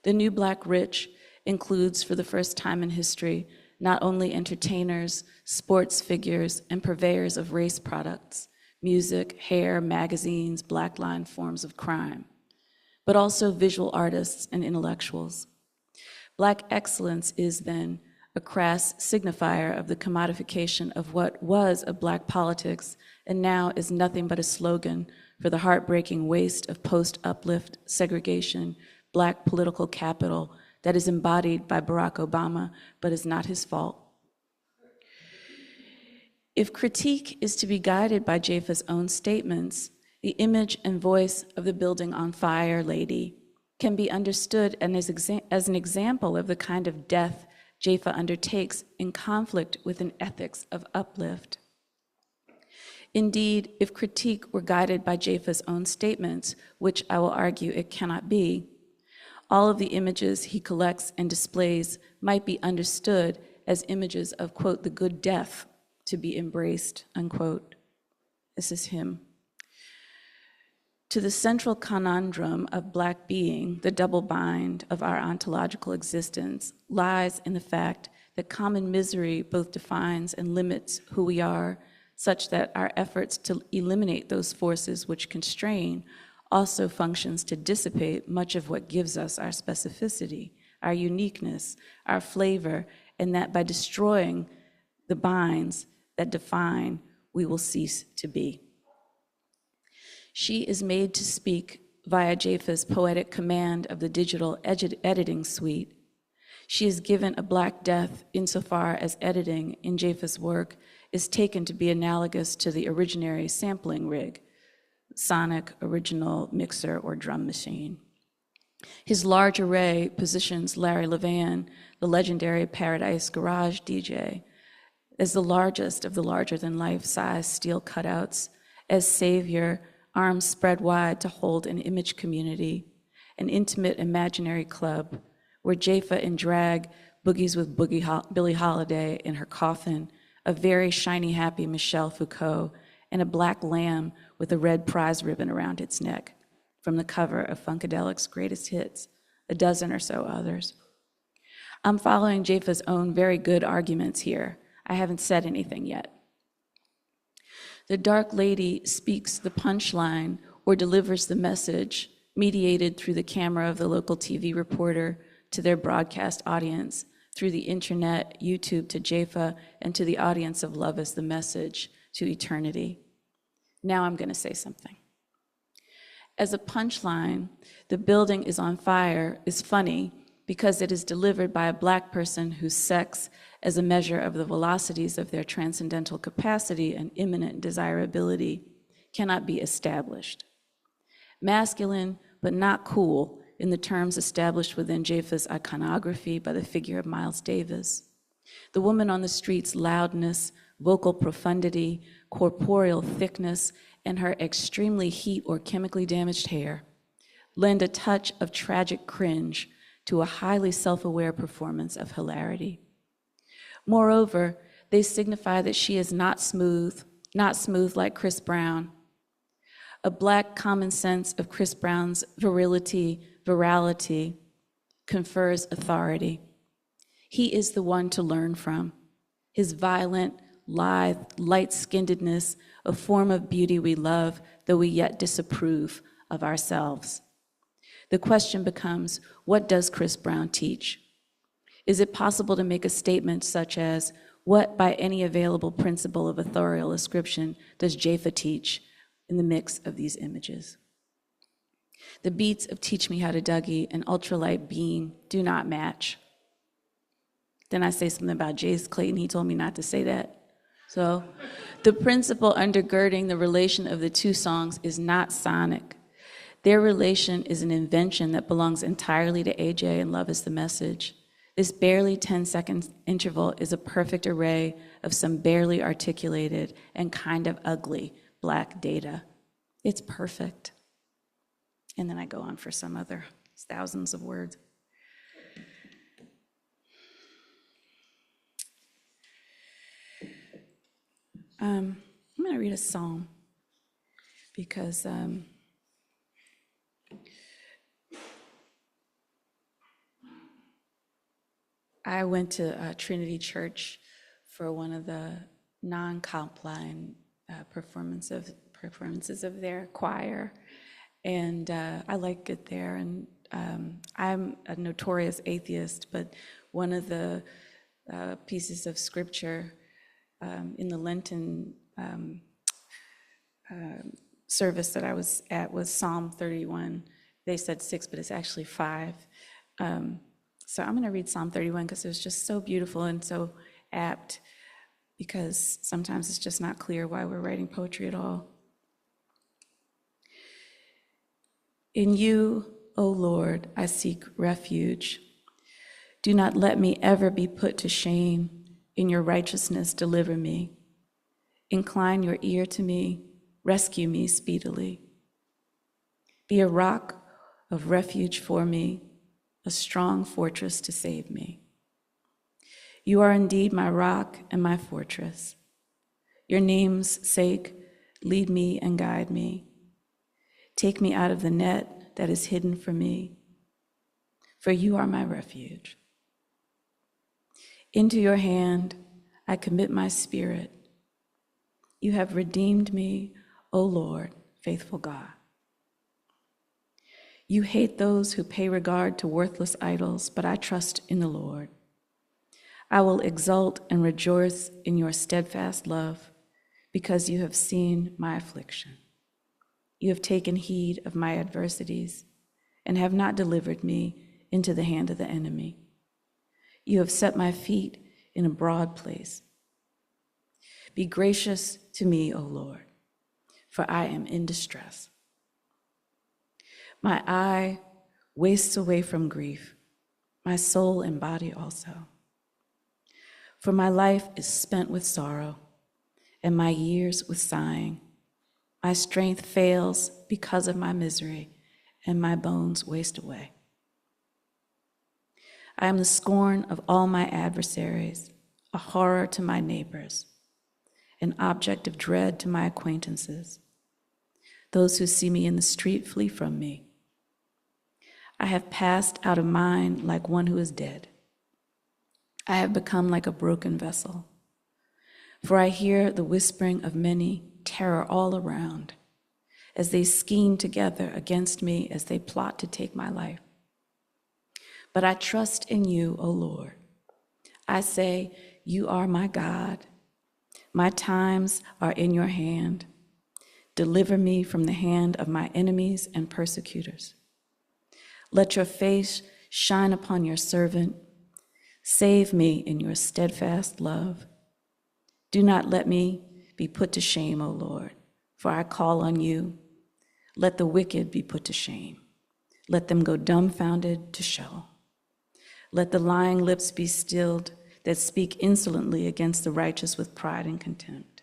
The new Black rich includes, for the first time in history, not only entertainers, sports figures, and purveyors of race products, music, hair, magazines, Black-lined forms of crime, but also visual artists and intellectuals. Black excellence is then a crass signifier of the commodification of what was a Black politics and now is nothing but a slogan for the heartbreaking waste of post-uplift segregation, Black political capital that is embodied by Barack Obama, but is not his fault. If critique is to be guided by Jaffa's own statements, the image and voice of the building on fire lady can be understood as an example of the kind of death Jaffa undertakes in conflict with an ethics of uplift. Indeed, if critique were guided by Jaffa's own statements, which I will argue it cannot be, all of the images he collects and displays might be understood as images of, quote, the good death to be embraced, unquote. This is him. To the central conundrum of Black being, the double bind of our ontological existence, lies in the fact that common misery both defines and limits who we are, such that our efforts to eliminate those forces which constrain also functions to dissipate much of what gives us our specificity, our uniqueness, our flavor, and that by destroying the binds that define, we will cease to be. She is made to speak via Jaffa's poetic command of the digital editing suite. She is given a Black death insofar as editing in Jaffa's work is taken to be analogous to the originary sampling rig, sonic, original, mixer, or drum machine. His large array positions Larry Levan, the legendary Paradise Garage DJ, as the largest of the larger-than-life size steel cutouts, as savior, arms spread wide to hold an image community, an intimate imaginary club where Jaffa in drag boogies with Billie Holiday in her coffin, a very shiny, happy Michel Foucault, and a black lamb with a red prize ribbon around its neck from the cover of Funkadelic's Greatest Hits, a dozen or so others. I'm following Jaffa's own very good arguments here. I haven't said anything yet. The dark lady speaks the punchline or delivers the message mediated through the camera of the local TV reporter to their broadcast audience, through the internet, YouTube to Jaffa, and to the audience of Love is the Message to eternity. Now I'm going to say something. As a punchline, the building is on fire is funny because it is delivered by a Black person whose sex, as a measure of the velocities of their transcendental capacity and imminent desirability, cannot be established. Masculine, but not cool in the terms established within Jaffa's iconography by the figure of Miles Davis. The woman on the street's loudness, vocal profundity, corporeal thickness, and her extremely heat or chemically damaged hair lend a touch of tragic cringe to a highly self-aware performance of hilarity. Moreover, they signify that she is not smooth like Chris Brown. A Black common sense of Chris Brown's virality confers authority. He is the one to learn from. His violent, lithe, light-skinnedness, a form of beauty we love, though we yet disapprove of ourselves. The question becomes, what does Chris Brown teach? Is it possible to make a statement such as, what by any available principle of authorial ascription does Jaffa teach in the mix of these images? The beats of Teach Me How to Dougie and Ultralight Being do not match. Then I say something about Jace Clayton. He told me not to say that. So the principle undergirding the relation of the two songs is not sonic. Their relation is an invention that belongs entirely to AJ and Love is the Message. This barely 10-second interval is a perfect array of some barely articulated and kind of ugly Black data. It's perfect. And then I go on for some other thousands of words. I'm going to read a psalm because I went to Trinity Church for one of the non-Compline performances of their choir, and I like it there. And I'm a notorious atheist, but one of the pieces of scripture in the Lenten service that I was at was Psalm 31. They said 6, but it's actually 5. So I'm going to read Psalm 31 because it was just so beautiful and so apt, because sometimes it's just not clear why we're writing poetry at all. In you, O Lord, I seek refuge. Do not let me ever be put to shame. In your righteousness, deliver me. Incline your ear to me. Rescue me speedily. Be a rock of refuge for me, a strong fortress to save me. You are indeed my rock and my fortress. Your name's sake, lead me and guide me. Take me out of the net that is hidden for me, for you are my refuge. Into your hand I commit my spirit. You have redeemed me, O Lord, faithful God. You hate those who pay regard to worthless idols, but I trust in the Lord. I will exult and rejoice in your steadfast love, because you have seen my affliction. You have taken heed of my adversities and have not delivered me into the hand of the enemy. You have set my feet in a broad place. Be gracious to me, O Lord, for I am in distress. My eye wastes away from grief, my soul and body also. For my life is spent with sorrow, and my years with sighing. My strength fails because of my misery, and my bones waste away. I am the scorn of all my adversaries, a horror to my neighbors, an object of dread to my acquaintances. Those who see me in the street flee from me. I have passed out of mind like one who is dead. I have become like a broken vessel. For I hear the whispering of many, terror all around, as they scheme together against me as they plot to take my life. But I trust in you, O Lord. I say, you are my God. My times are in your hand. Deliver me from the hand of my enemies and persecutors. Let your face shine upon your servant. Save me in your steadfast love. Do not let me be put to shame, O Lord, for I call on you. Let the wicked be put to shame. Let them go dumbfounded to show. Let the lying lips be stilled that speak insolently against the righteous with pride and contempt.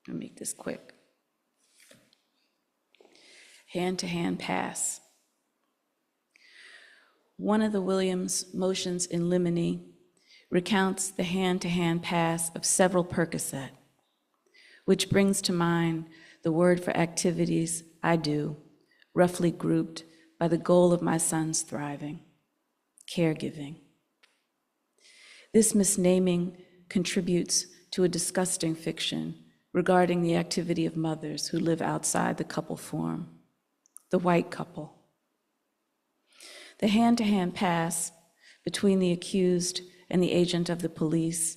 I'll make this quick. Hand-to-hand pass. One of the Williams motions in limine recounts the hand-to-hand pass of several Percocet, which brings to mind the word for activities I do, roughly grouped by the goal of my son's thriving, caregiving. This misnaming contributes to a disgusting fiction regarding the activity of mothers who live outside the couple form, the white couple. The hand-to-hand pass between the accused and the agent of the police,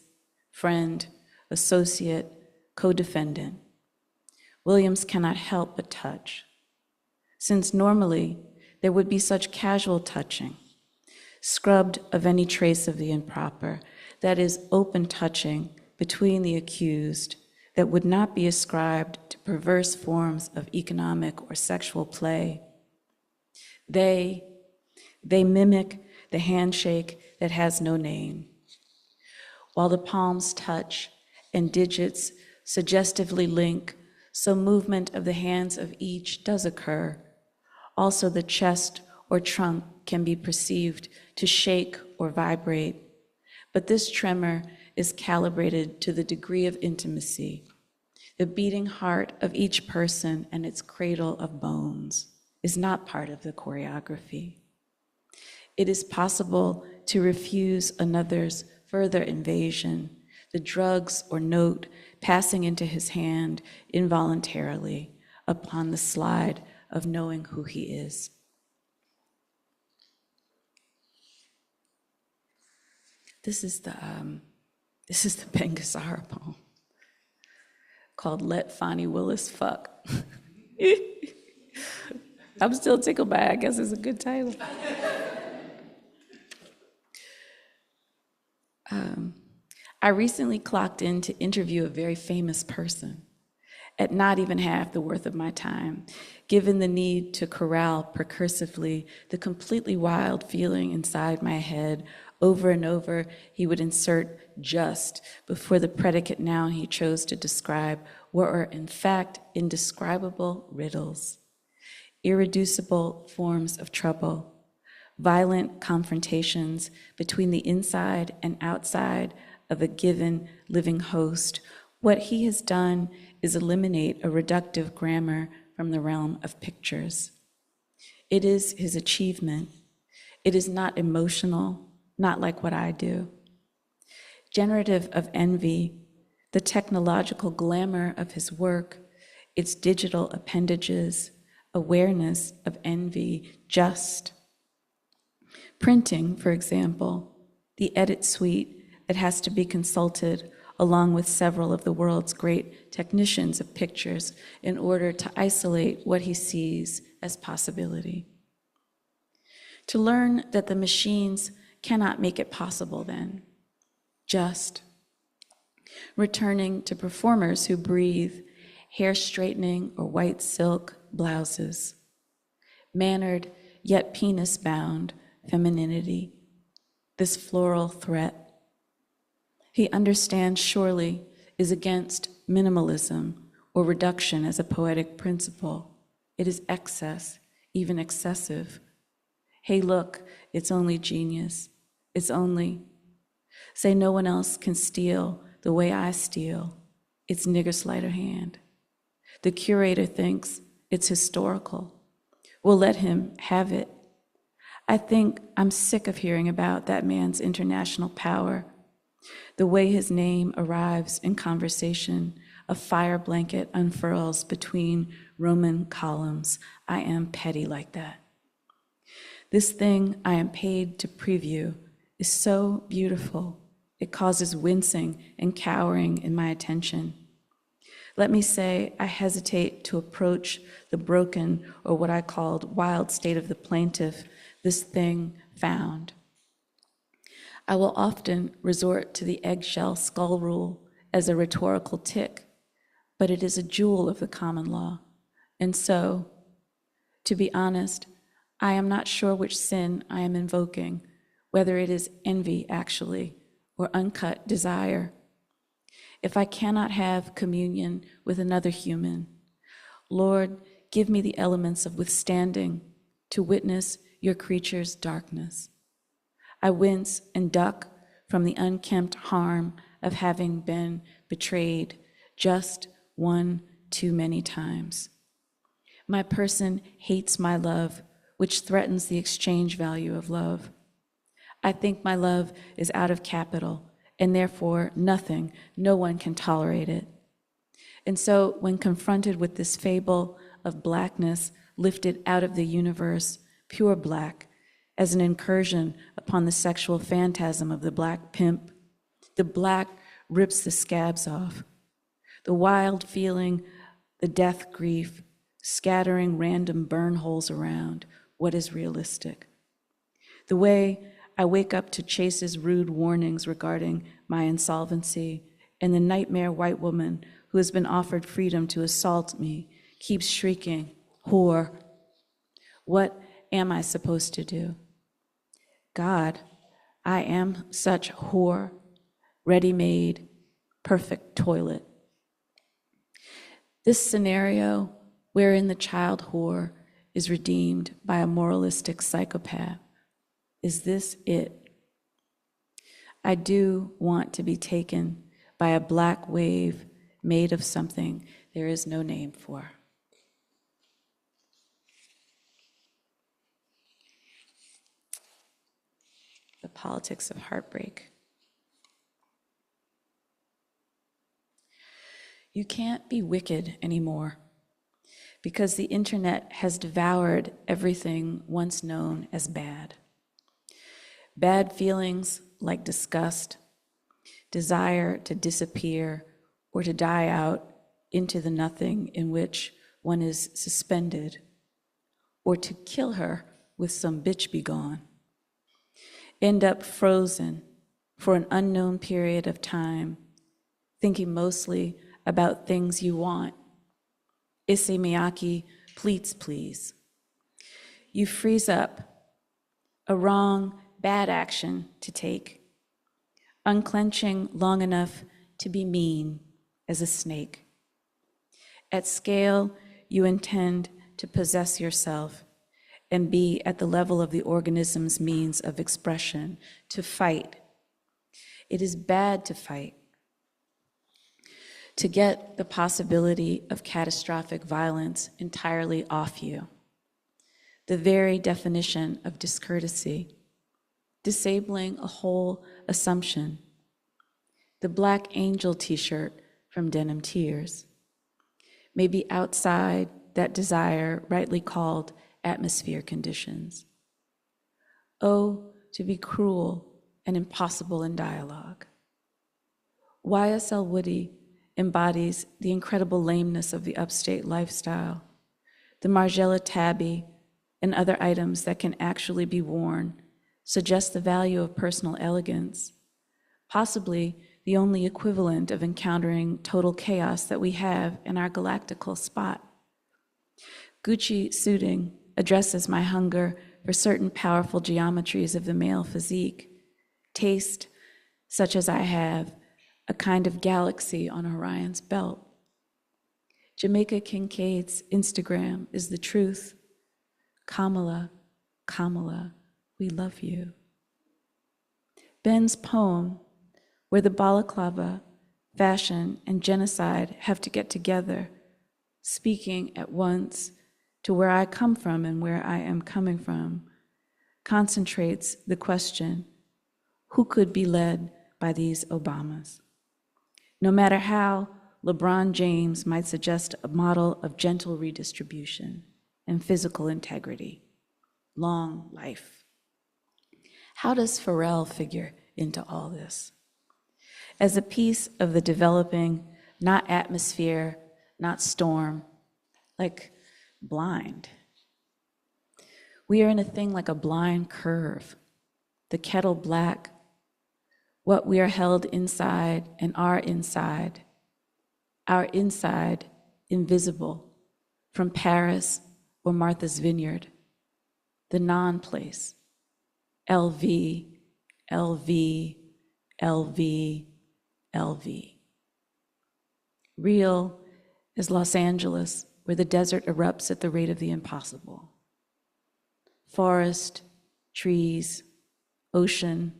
friend, associate, co-defendant, Williams cannot help but touch, since normally there would be such casual touching, scrubbed of any trace of the improper, that is, open touching between the accused that would not be ascribed to perverse forms of economic or sexual play. They mimic the handshake that has no name. While the palms touch and digits suggestively link, so movement of the hands of each does occur. Also, the chest or trunk can be perceived to shake or vibrate, but this tremor is calibrated to the degree of intimacy. The beating heart of each person and its cradle of bones is not part of the choreography. It is possible to refuse another's further invasion, the drugs or note passing into his hand involuntarily upon the slide of knowing who he is. This is the Ben Gazzara poem called Let Fonnie Willis Fuck. I'm still tickled by it. I guess it's a good title. I recently clocked in to interview a very famous person at not even half the worth of my time, given the need to corral precursively the completely wild feeling inside my head. Over and over, he would insert just before the predicate noun he chose to describe were in fact indescribable riddles, irreducible forms of trouble, violent confrontations between the inside and outside of a given living host. What he has done is eliminate a reductive grammar from the realm of pictures. It is his achievement. It is not emotional, not like what I do. Generative of envy, the technological glamour of his work, its digital appendages, awareness of envy, just. Printing, for example, the edit suite that has to be consulted along with several of the world's great technicians of pictures in order to isolate what he sees as possibility. To learn that the machines cannot make it possible then, just. Returning to performers who breathe hair straightening or white silk blouses, mannered yet penis-bound femininity, this floral threat. He understands surely is against minimalism or reduction as a poetic principle. It is excess, even excessive. Hey, look, it's only genius. It's only, say no one else can steal the way I steal. It's nigger sleight of hand. The curator thinks it's historical. We'll let him have it. I think I'm sick of hearing about that man's international power. The way his name arrives in conversation, a fire blanket unfurls between Roman columns. I am petty like that. This thing I am paid to preview is so beautiful, it causes wincing and cowering in my attention. Let me say I hesitate to approach the broken, or what I called wild state of the plaintiff, this thing found. I will often resort to the eggshell skull rule as a rhetorical tick, but it is a jewel of the common law. And so, to be honest, I am not sure which sin I am invoking, whether it is envy, actually, or uncut desire. If I cannot have communion with another human, Lord, give me the elements of withstanding to witness your creature's darkness. I wince and duck from the unkempt harm of having been betrayed just one too many times. My person hates my love, which threatens the exchange value of love. I think my love is out of capital, and therefore nothing, no one can tolerate it. And so when confronted with this fable of blackness lifted out of the universe, pure black, as an incursion upon the sexual phantasm of the black pimp, the black rips the scabs off. The wild feeling, the death grief, scattering random burn holes around what is realistic. The way I wake up to Chase's rude warnings regarding my insolvency, and the nightmare white woman who has been offered freedom to assault me keeps shrieking, whore. What am I supposed to do? God, I am such whore, ready-made, perfect toilet. This scenario wherein the child whore is redeemed by a moralistic psychopath, is this it? I do want to be taken by a black wave made of something there is no name for. The politics of heartbreak. You can't be wicked anymore because the internet has devoured everything once known as bad. Bad feelings like disgust, desire to disappear or to die out into the nothing in which one is suspended, or to kill her with some bitch be gone, end up frozen for an unknown period of time, thinking mostly about things you want. Issey Miyake, please. You freeze up, a wrong, bad action to take, unclenching long enough to be mean as a snake. At scale, you intend to possess yourself and be at the level of the organism's means of expression, to fight. It is bad to fight. To get the possibility of catastrophic violence entirely off you. The very definition of discourtesy, disabling a whole assumption. The Black Angel t-shirt from Denim Tears. Maybe outside that desire rightly called atmosphere conditions. Oh, to be cruel and impossible in dialogue. YSL Woody embodies the incredible lameness of the upstate lifestyle, the Margiela tabby and other items that can actually be worn suggest the value of personal elegance, possibly the only equivalent of encountering total chaos that we have in our galactical spot. Gucci suiting addresses my hunger for certain powerful geometries of the male physique, taste, such as I have, a kind of galaxy on Orion's belt. Jamaica Kincaid's Instagram is the truth. Kamala, we love you. Ben's poem, where the balaclava, fashion, and genocide have to get together, speaking at once to where I come from and where I am coming from, concentrates the question, who could be led by these Obamas? No matter how LeBron James might suggest a model of gentle redistribution and physical integrity, long life. How does Pharrell figure into all this? As a piece of the developing, not atmosphere, not storm, like blind. We are in a thing like a blind curve, the kettle black, what we are held inside and our inside invisible, from Paris or Martha's Vineyard, the non-place, LV, LV, LV, LV. Real is Los Angeles, where the desert erupts at the rate of the impossible. Forest, trees, ocean,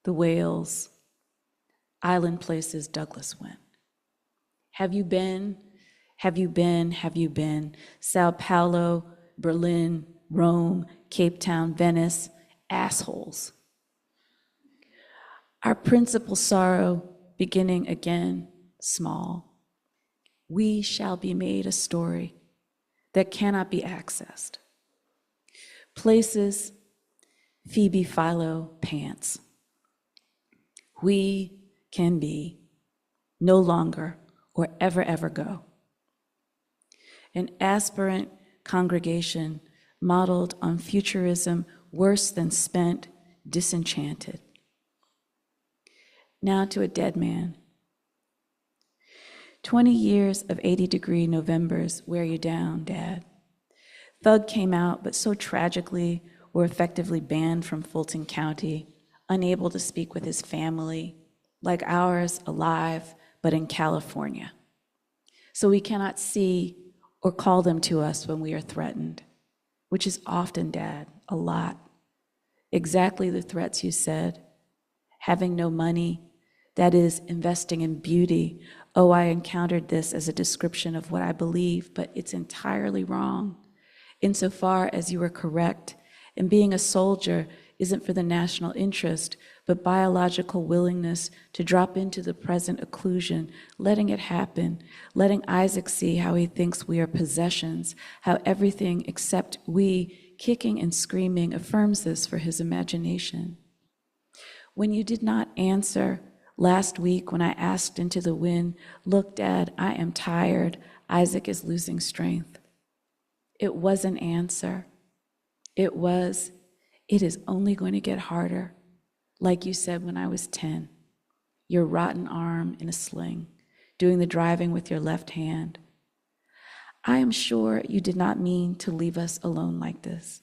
the whales, island places Douglas went. Have you been? Have you been? Have you been? Sao Paulo, Berlin, Rome, Cape Town, Venice, assholes. Our principal sorrow, beginning again, small. We shall be made a story that cannot be accessed. Places, Phoebe Philo pants. We can be no longer or ever go. An aspirant congregation modeled on futurism worse than spent, disenchanted. Now to a dead man. 20 years of 80-degree Novembers wear you down, Dad. Thug came out, but so tragically were effectively banned from Fulton County, unable to speak with his family, like ours, alive, but in California. So we cannot see or call them to us when we are threatened, which is often, Dad, a lot. Exactly the threats you said. Having no money, that is, investing in beauty. Oh, I encountered this as a description of what I believe, but it's entirely wrong. Insofar as you were correct, and being a soldier isn't for the national interest, but biological willingness to drop into the present occlusion, letting it happen, letting Isaac see how he thinks we are possessions, how everything except we, kicking and screaming, affirms this for his imagination. When you did not answer last week when I asked into the wind, look, Dad, I am tired, Isaac is losing strength. It was an answer. It is only going to get harder. Like you said when I was 10, your rotten arm in a sling, doing the driving with your left hand. I am sure you did not mean to leave us alone like this.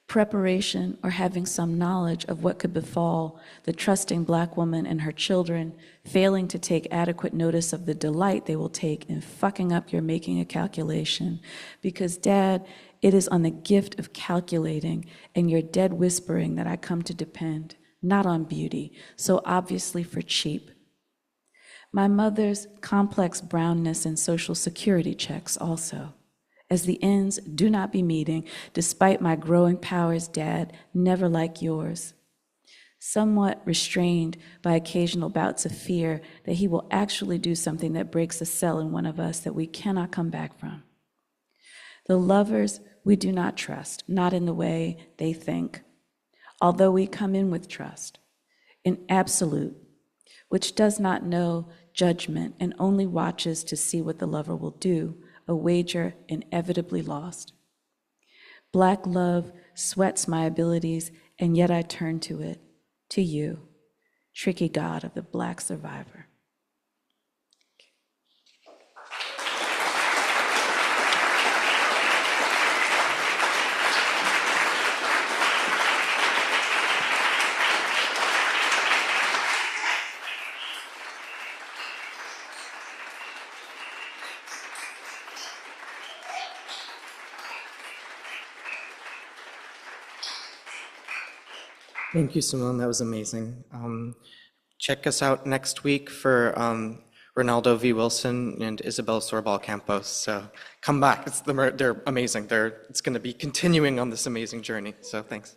Preparation or having some knowledge of what could befall the trusting Black woman and her children, failing to take adequate notice of the delight they will take in fucking up your making a calculation. Because, Dad, it is on the gift of calculating and your dead whispering that I come to depend, not on beauty, so obviously for cheap. My mother's complex brownness and Social Security checks also, as the ends do not be meeting, despite my growing powers, Dad, never like yours. Somewhat restrained by occasional bouts of fear that he will actually do something that breaks a cell in one of us that we cannot come back from. The lovers we do not trust, not in the way they think, although we come in with trust, in absolute, which does not know judgment and only watches to see what the lover will do, a wager inevitably lost. Black love sweats my abilities, and yet I turn to it, to you, tricky God of the Black survivor. Thank you, Simone. That was amazing. Check us out next week for Ronaldo V. Wilson and Isabel Sorbal Campos. So come back. They're amazing. It's going to be continuing on this amazing journey. So thanks.